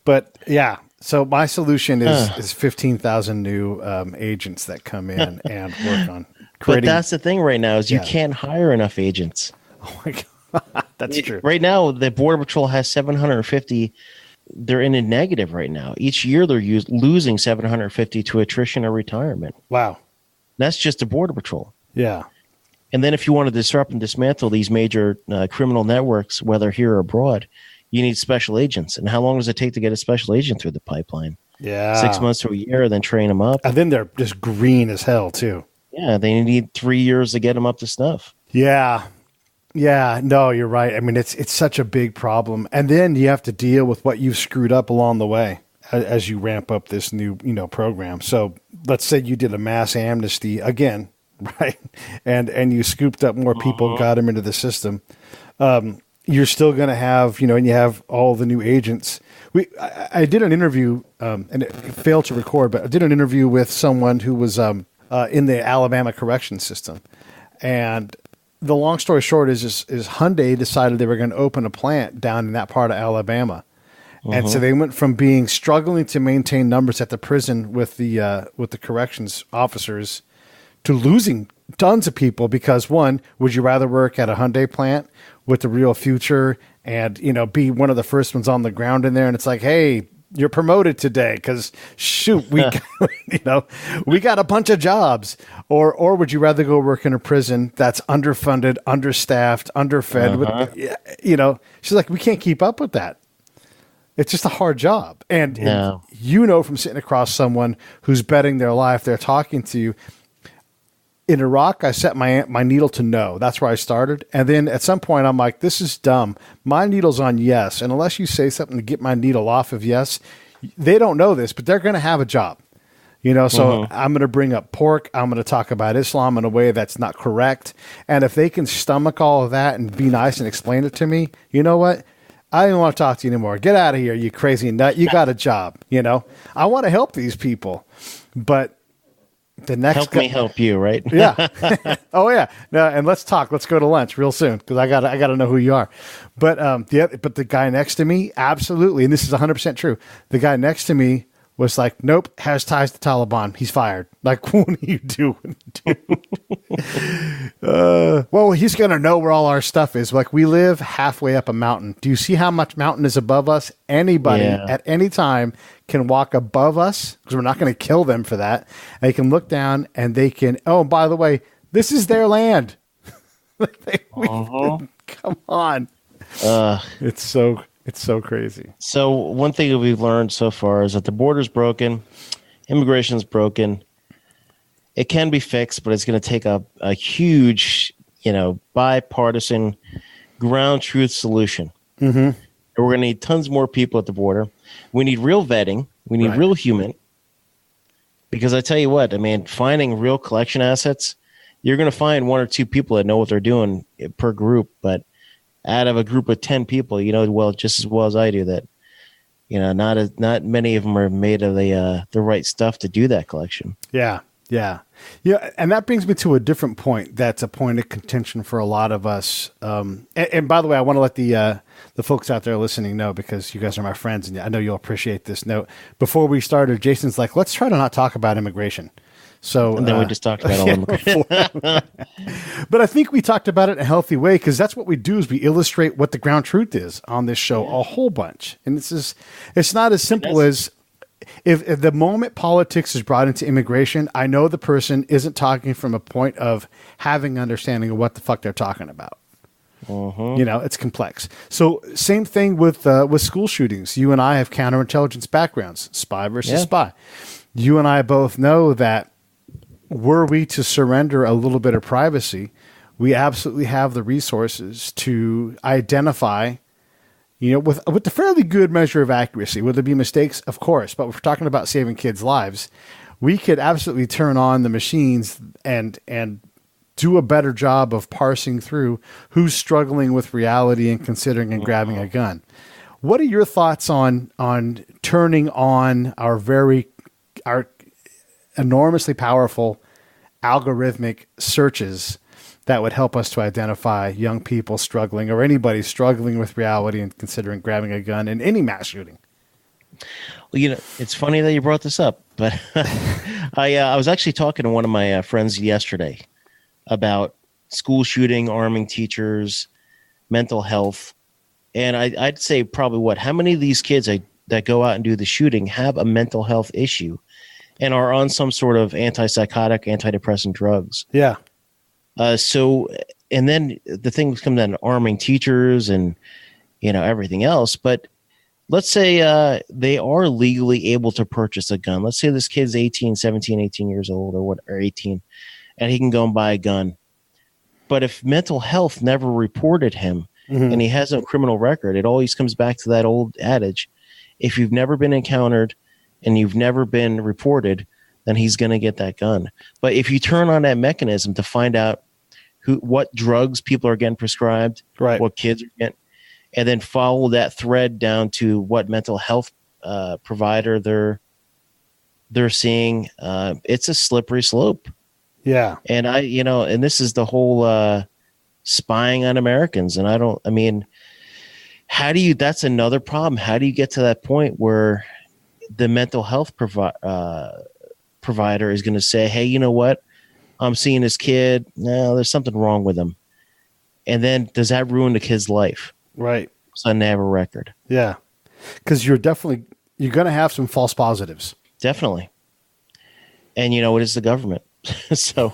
Speaker 12: But yeah, so my solution is 15,000 new agents that come in and work on creating.
Speaker 13: But that's the thing right now is you can't hire enough agents.
Speaker 12: Oh my God, that's true.
Speaker 13: Right now, the Border Patrol has 750. They're in a negative right now. Each year, they're losing 750 to attrition or retirement.
Speaker 12: Wow,
Speaker 13: that's just the Border Patrol.
Speaker 12: Yeah.
Speaker 13: And then if you want to disrupt and dismantle these major criminal networks, whether here or abroad, you need special agents. And how long does it take to get a special agent through the pipeline?
Speaker 12: Yeah.
Speaker 13: 6 months to a year, then train them up.
Speaker 12: And then they're just green as hell, too.
Speaker 13: Yeah, they need 3 years to get them up to snuff.
Speaker 12: Yeah. Yeah, no, you're right. I mean, it's such a big problem. And then you have to deal with what you've screwed up along the way as you ramp up this new, program. So let's say you did a mass amnesty again, right? And you scooped up more people, got them into the system. You're still going to have, and you have all the new agents. I did an interview, and it failed to record, but I did an interview with someone who was in the Alabama correction system. And the long story short is Hyundai decided they were going to open a plant down in that part of Alabama. And so they went from being struggling to maintain numbers at the prison with the corrections officers to losing tons of people because, one, would you rather work at a Hyundai plant with the real future and, be one of the first ones on the ground in there? And it's like, hey, you're promoted today because, shoot, we got a bunch of jobs. Or would you rather go work in a prison that's underfunded, understaffed, underfed? She's like, we can't keep up with that. It's just a hard job. And from sitting across someone who's betting their life, they're talking to you. In Iraq, I set my needle to no. That's where I started. And then at some point, I'm like, this is dumb. My needle's on yes. And unless you say something to get my needle off of yes, they don't know this, but they're going to have a job. So I'm going to bring up pork. I'm going to talk about Islam in a way that's not correct. And if they can stomach all of that and be nice and explain it to me, you know what? I don't want to talk to you anymore. Get out of here, you crazy nut. You got a job. I want to help these people. But the next
Speaker 13: me help you, right?
Speaker 12: Yeah. Oh yeah. No, and let's talk. Let's go to lunch real soon because I got to know who you are. But the guy next to me, absolutely, and this is 100% true. The guy next to me was like, nope, has ties to Taliban. He's fired. Like, what are you doing, dude? Well, he's gonna know where all our stuff is. Like, we live halfway up a mountain. Do you see how much mountain is above us? Anybody at any time can walk above us because we're not going to kill them for that. They can look down and they can. Oh, by the way, this is their land. Come on. It's so crazy.
Speaker 13: So one thing that we've learned so far is that the border's broken, immigration's broken. It can be fixed, but it's going to take a huge, bipartisan ground truth solution. Mm-hmm. And we're going to need tons more people at the border. We need real vetting. We need real human. Because I tell you what, finding real collection assets, you're going to find one or two people that know what they're doing per group, but out of a group of 10 people, just as well as I do that, not many of them are made of the right stuff to do that collection.
Speaker 12: Yeah. And that brings me to a different point. That's a point of contention for a lot of us. And by the way, I want to let the folks out there listening know, because you guys are my friends and I know you'll appreciate this note. Before we started, Jason's like, let's try to not talk about immigration. So,
Speaker 13: and then we just talked about all immigration.
Speaker 12: But I think we talked about it in a healthy way, because that's what we do, is we illustrate what the ground truth is on this show a whole bunch. And it's not as simple as if the moment politics is brought into immigration, I know the person isn't talking from a point of having understanding of what the fuck they're talking about. It's complex. So same thing with school shootings. You and I have counterintelligence backgrounds, spy versus spy. You and I both know that were we to surrender a little bit of privacy, we absolutely have the resources to identify, with the fairly good measure of accuracy. Will there be mistakes? Of course. But if we're talking about saving kids' lives, we could absolutely turn on the machines and do a better job of parsing through who's struggling with reality and considering and grabbing a gun. What are your thoughts on turning on our enormously powerful algorithmic searches that would help us to identify young people struggling or anybody struggling with reality and considering grabbing a gun in any mass shooting?
Speaker 13: Well, it's funny that you brought this up, but I was actually talking to one of my friends yesterday about school shooting, arming teachers, mental health. And I'd say probably how many of these kids that go out and do the shooting have a mental health issue and are on some sort of antipsychotic, antidepressant drugs.
Speaker 12: Yeah.
Speaker 13: And then the thing comes down to arming teachers and, everything else. But let's say they are legally able to purchase a gun. Let's say this kid's 17, 18 years old or 18, and he can go and buy a gun. But if mental health never reported him and he has no criminal record, it always comes back to that old adage. If you've never been encountered and you've never been reported, then he's going to get that gun. But if you turn on that mechanism to find out what drugs people are getting prescribed,
Speaker 12: right,
Speaker 13: what kids are getting, and then follow that thread down to what mental health provider they're seeing, it's a slippery slope.
Speaker 12: Yeah.
Speaker 13: And and this is the whole spying on Americans. And that's another problem. How do you get to that point where the mental health provider is going to say, hey, you know what? I'm seeing this kid. No, there's something wrong with him. And then does that ruin the kid's life?
Speaker 12: Right.
Speaker 13: So they have a record.
Speaker 12: Yeah. Because you're going to have some false positives.
Speaker 13: Definitely. And it is the government. So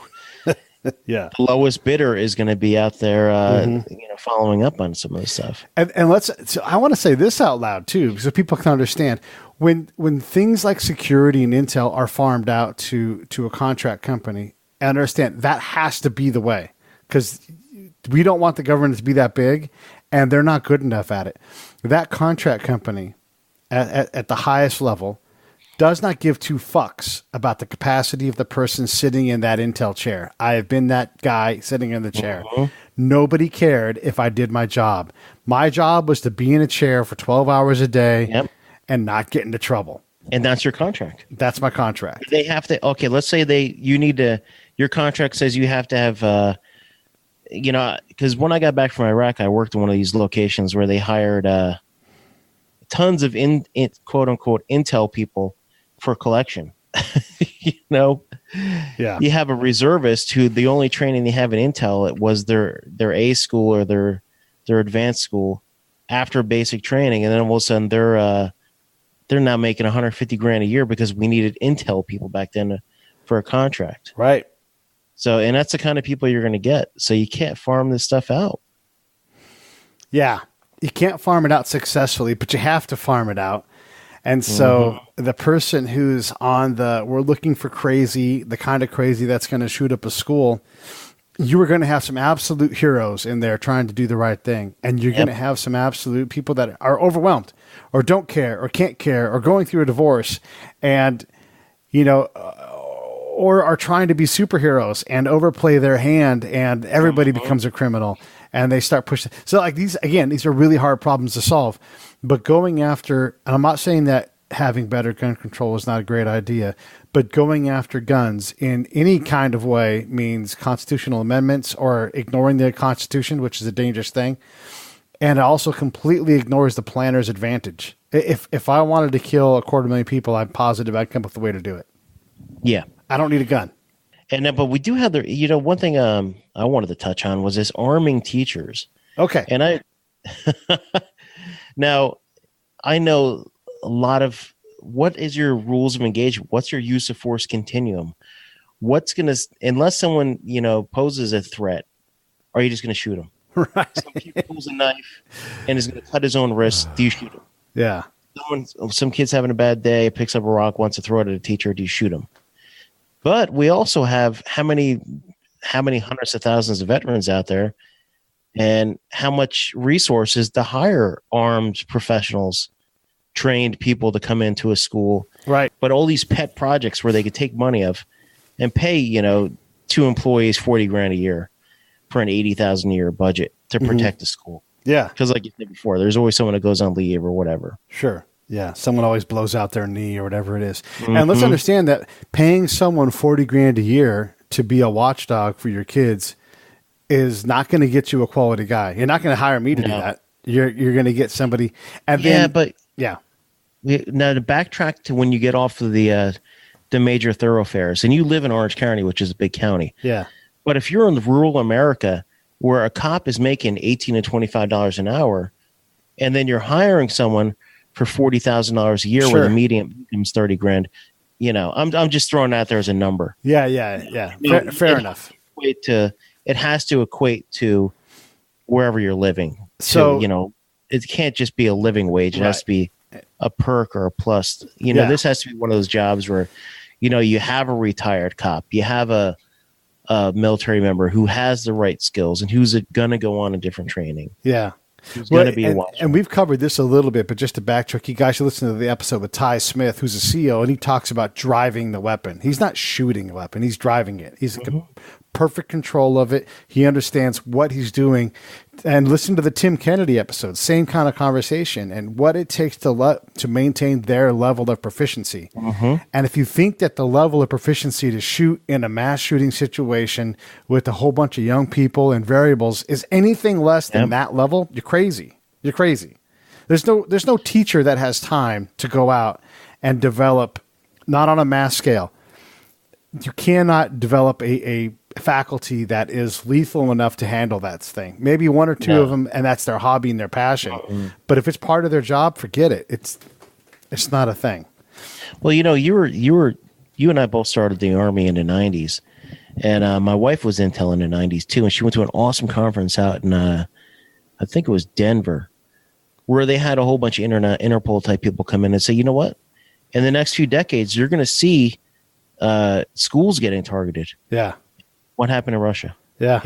Speaker 12: yeah,
Speaker 13: the lowest bidder is going to be out there, following up on some of this stuff.
Speaker 12: And I want to say this out loud too, so people can understand when things like security and intel are farmed out to a contract company, and understand that has to be the way, because we don't want the government to be that big, and they're not good enough at it. That contract company at the highest level does not give two fucks about the capacity of the person sitting in that intel chair. I have been that guy sitting in the chair. Nobody cared if I did my job. My job was to be in a chair for 12 hours a day and not get into trouble.
Speaker 13: And that's your contract.
Speaker 12: That's my contract.
Speaker 13: They have to, okay, let's say your contract says you have to have, because when I got back from Iraq, I worked in one of these locations where they hired tons of quote unquote intel people for collection.
Speaker 12: Yeah.
Speaker 13: You have a reservist who the only training they have in intel, it was their A school or their advanced school after basic training, and then all of a sudden they're now making $150,000 a year because we needed intel people back then for a contract.
Speaker 12: Right.
Speaker 13: So, and that's the kind of people you're going to get. So you can't farm this stuff out.
Speaker 12: Yeah. You can't farm it out successfully, but you have to farm it out. And so the person who's we're looking for crazy, the kind of crazy that's going to shoot up a school, you are going to have some absolute heroes in there trying to do the right thing. And you're going to have some absolute people that are overwhelmed or don't care or can't care or going through a divorce and, or are trying to be superheroes and overplay their hand, and everybody becomes a criminal and they start pushing. So like these are really hard problems to solve, but going after, and I'm not saying that having better gun control is not a great idea, but going after guns in any kind of way means constitutional amendments or ignoring the Constitution, which is a dangerous thing. And it also completely ignores the planner's advantage. If I wanted to kill 250,000 people, I'm positive I'd come up with a way to do it.
Speaker 13: Yeah.
Speaker 12: I don't need a gun.
Speaker 13: And then, but we do have one thing I wanted to touch on was this arming teachers.
Speaker 12: Okay.
Speaker 13: And now I know a lot of, what is your rules of engagement? What's your use of force continuum? Unless someone, poses a threat, are you just going to shoot them?
Speaker 12: Right.
Speaker 13: Some kid pulls a knife and is going to cut his own wrist. Do you shoot him?
Speaker 12: Yeah.
Speaker 13: Some kid's having a bad day, picks up a rock, wants to throw it at a teacher. Do you shoot him? But we also have how many hundreds of thousands of veterans out there and how much resources to hire armed professionals, trained people to come into a school.
Speaker 12: Right.
Speaker 13: But all these pet projects where they could take money of and pay, 2 employees $40,000 a year for an $80,000 a year budget to protect the school.
Speaker 12: Yeah.
Speaker 13: Because like you said before, there's always someone that goes on leave or whatever.
Speaker 12: Sure. Yeah. Someone always blows out their knee or whatever it is. And let's understand that paying someone $40,000 a year to be a watchdog for your kids is not going to get you a quality guy. You're not going to hire me to do that. You're going to get somebody. And then,
Speaker 13: now to backtrack to when you get off of the major thoroughfares, and you live in Orange County, which is a big county.
Speaker 12: Yeah.
Speaker 13: But if you're in rural America where a cop is making $18 to $25 an hour, and then you're hiring someone for $40,000 a year where the median income's $30,000, I'm just throwing out there as a number.
Speaker 12: Yeah. Fair enough.
Speaker 13: It has to equate to wherever you're living.
Speaker 12: So,
Speaker 13: it can't just be a living wage. It has to be a perk or a plus. This has to be one of those jobs where, you have a retired cop, you have a military member who has the right skills and who's going to go on a different training.
Speaker 12: Yeah.
Speaker 13: Who's going to be a watcher.
Speaker 12: And we've covered this a little bit, but just to backtrack, you guys should listen to the episode with Ty Smith, who's a CEO, and he talks about driving the weapon. He's not shooting a weapon. He's driving it. He's in perfect control of it. He understands what he's doing. And listen to the Tim Kennedy episode, same kind of conversation and what it takes to maintain their level of proficiency. And if you think that the level of proficiency to shoot in a mass shooting situation with a whole bunch of young people and variables is anything less than that level, you're crazy. You're crazy. There's no teacher that has time to go out and develop, not on a mass scale. You cannot develop a faculty that is lethal enough to handle that thing. Maybe one or two of them, and that's their hobby and their passion. But if it's part of their job, forget it. It's not a thing.
Speaker 13: Well, you and I both started the Army in the 90s, and my wife was intel in the 90s too, and she went to an awesome conference out in I think it was Denver, where they had a whole bunch of Interpol type people come in and say, you know what? In the next few decades, you're going to see schools getting targeted.
Speaker 12: Yeah.
Speaker 13: What happened in Russia?
Speaker 12: Yeah.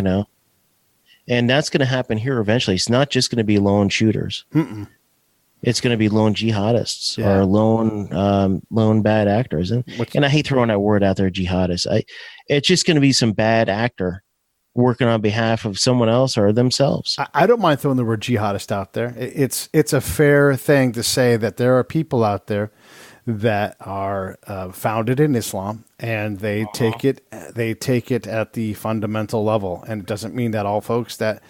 Speaker 13: And that's going to happen here eventually. It's not just going to be lone shooters. It's going to be lone jihadists or lone bad actors. And I hate throwing that word out there, jihadists. It's just going to be some bad actor working on behalf of someone else or themselves.
Speaker 12: I don't mind throwing the word jihadist out there. It's a fair thing to say that there are people out there that are founded in Islam, and they take it at the fundamental level. And it doesn't mean that all folks that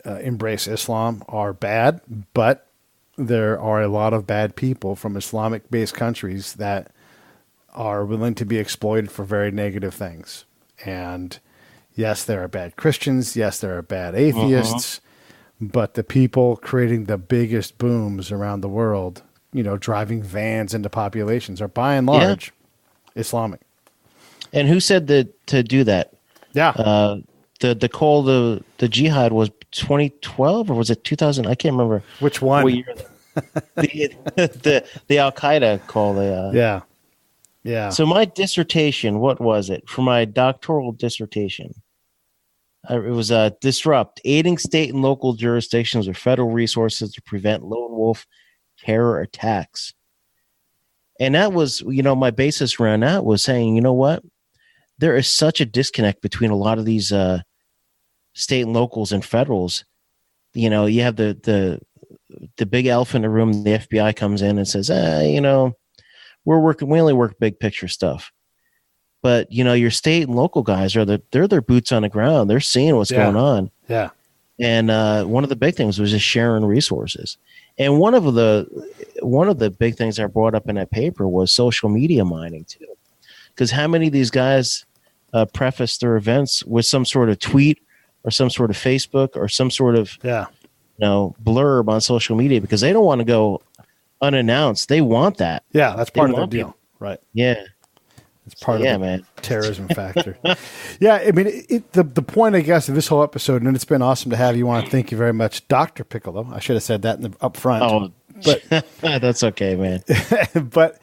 Speaker 12: embrace Islam are bad, but there are a lot of bad people from Islamic-based countries that are willing to be exploited for very negative things. And yes, there are bad Christians. Yes, there are bad atheists. But the people creating the biggest booms around the world, driving vans into populations, are by and large Islamic.
Speaker 13: And who said that to do that?
Speaker 12: Yeah.
Speaker 13: The call the jihad was 2012 or was it 2000? I can't remember
Speaker 12: which one.
Speaker 13: What year the Al Qaeda call. Yeah. So my dissertation, what was it for my doctoral dissertation? It was disrupt aiding state and local jurisdictions with federal resources to prevent lone wolf terror attacks. And that was, my basis around that was saying, you know what? There is such a disconnect between a lot of these state and locals and federals. You have the big elephant in the room. The FBI comes in and says, we only work big picture stuff. But, your state and local guys they're their boots on the ground. They're seeing what's going on.
Speaker 12: Yeah.
Speaker 13: And one of the big things was just sharing resources. And one of the big things I brought up in that paper was social media mining too. Because how many of these guys preface their events with some sort of tweet or some sort of Facebook or some sort of blurb on social media because they don't want to go unannounced. They want that.
Speaker 12: Yeah, that's part of their deal. Right.
Speaker 13: Yeah.
Speaker 12: It's part of the terrorism factor. Yeah, I mean, the point, I guess, of this whole episode, and it's been awesome to have you on. Thank you very much, Dr. Piccolo. I should have said that up front.
Speaker 13: Oh, but that's okay, man.
Speaker 12: But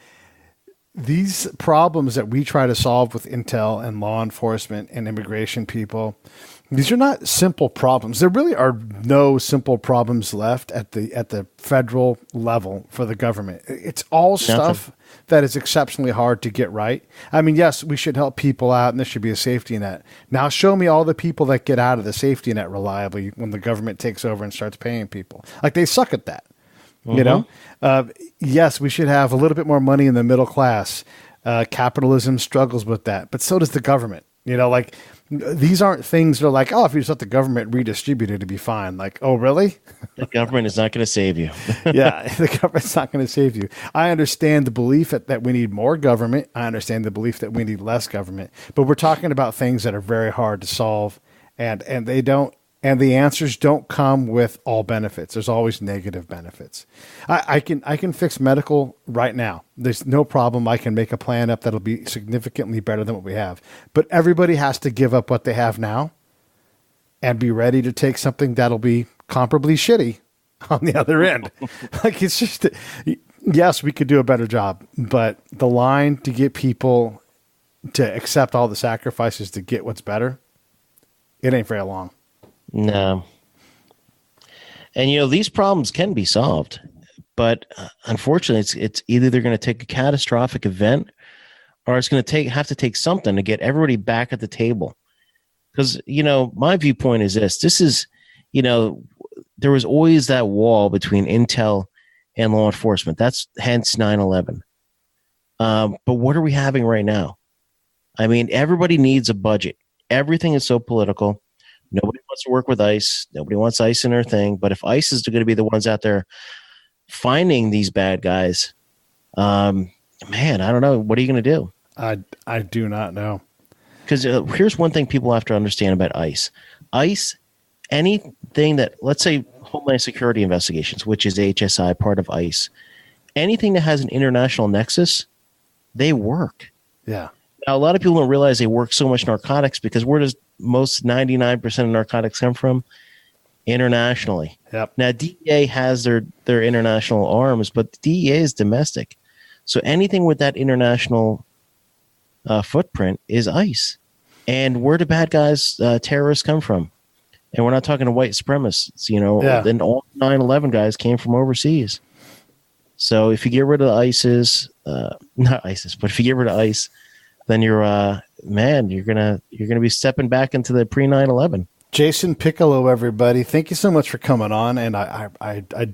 Speaker 12: these problems that we try to solve with intel and law enforcement and immigration people These are not simple problems. There really are no simple problems left at the federal level for the government. It's all stuff that is exceptionally hard to get right. I mean, yes, we should help people out, and there should be a safety net. Now, show me all the people that get out of the safety net reliably when the government takes over and starts paying people. Like, they suck at that. You know? Yes, we should have a little bit more money in the middle class. Capitalism struggles with that, but so does the government. You know, like, these aren't things that are like, oh, if you just let the government redistribute it, it'd be fine. Like, oh, really?
Speaker 13: The government is not going to save you.
Speaker 12: Yeah, the government's not going to save you. I understand the belief that we need more government. I understand the belief that we need less government. But we're talking about things that are very hard to solve, and they don't. And the answers don't come with all benefits. There's always negative benefits. I can fix medical right now. There's no problem. I can make a plan up that'll be significantly better than what we have. But everybody has to give up what they have now and be ready to take something that'll be comparably shitty on the other end. Like, it's just, yes, we could do a better job, but the line to get people to accept all the sacrifices to get what's better, it ain't very long.
Speaker 13: No. And, you know, these problems can be solved, but unfortunately, it's either they're going to take a catastrophic event or it's going to have to take something to get everybody back at the table. Because, you know, my viewpoint is this is, you know, there was always that wall between intel and law enforcement. That's hence 9/11. But what are we having right now? I mean, everybody needs a budget. Everything is so political. Nobody wants to work with ICE. Nobody wants ICE in their thing. But if ICE is going to be the ones out there finding these bad guys, man, I don't know. What are you going to do?
Speaker 12: I do not know.
Speaker 13: Because here's one thing people have to understand about ICE. ICE, anything that, let's say, Homeland Security investigations, which is HSI, part of ICE, anything that has an international nexus, they work.
Speaker 12: Yeah.
Speaker 13: Now, a lot of people don't realize they work so much narcotics because where does most 99% of narcotics come from? Internationally.
Speaker 12: Yep.
Speaker 13: Now, DEA has their international arms, but the DEA is domestic. So anything with that international footprint is ICE. And where do bad guys, terrorists come from? And we're not talking to white supremacists, you know.
Speaker 12: Yeah.
Speaker 13: Then all 9/11 guys came from overseas. So if you get rid of ISIS, not ISIS, but if you get rid of ICE, then you're gonna be stepping back into the pre 9/11.
Speaker 12: Jason Piccolo, everybody, thank you so much for coming on, and I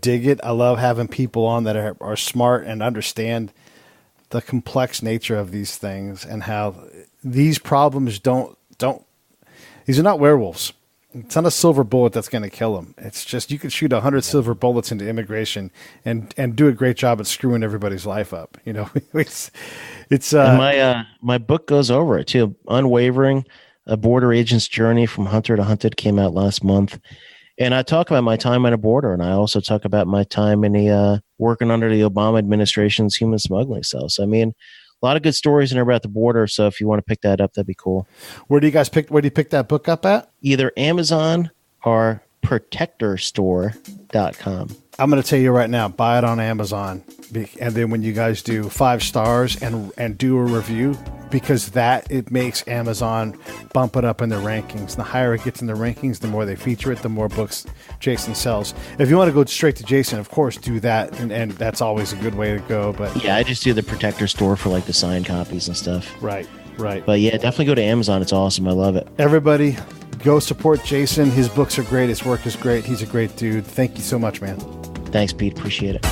Speaker 12: dig it. I love having people on that are smart and understand the complex nature of these things and how these problems don't. These are not werewolves. It's not a silver bullet that's going to kill them. It's just you could shoot 100 silver bullets into immigration and do a great job at screwing everybody's life up. You know, it's
Speaker 13: my book goes over it too. Unwavering, a border agent's journey from hunter to hunted came out last month, and I talk about my time on a border, and I also talk about my time in the working under the Obama administration's human smuggling cells. So, I mean, a lot of good stories in there about the border. So if you want to pick that up, that'd be cool.
Speaker 12: Where do you pick that book up at?
Speaker 13: Either Amazon or protectorstore.com.
Speaker 12: I'm going to tell you right now, buy it on Amazon. And then when you guys do 5 stars and do a review, because it makes Amazon bump it up in their rankings. The higher it gets in the rankings, the more they feature it, the more books Jason sells. If you want to go straight to Jason, of course, do that. And that's always a good way to go. But
Speaker 13: yeah, I just do the Protector Store for like the signed copies and stuff.
Speaker 12: Right.
Speaker 13: But yeah, definitely go to Amazon. It's awesome. I love it.
Speaker 12: Everybody, go support Jason. His books are great. His work is great. He's a great dude. Thank you so much, man.
Speaker 13: Thanks, Pete. Appreciate it.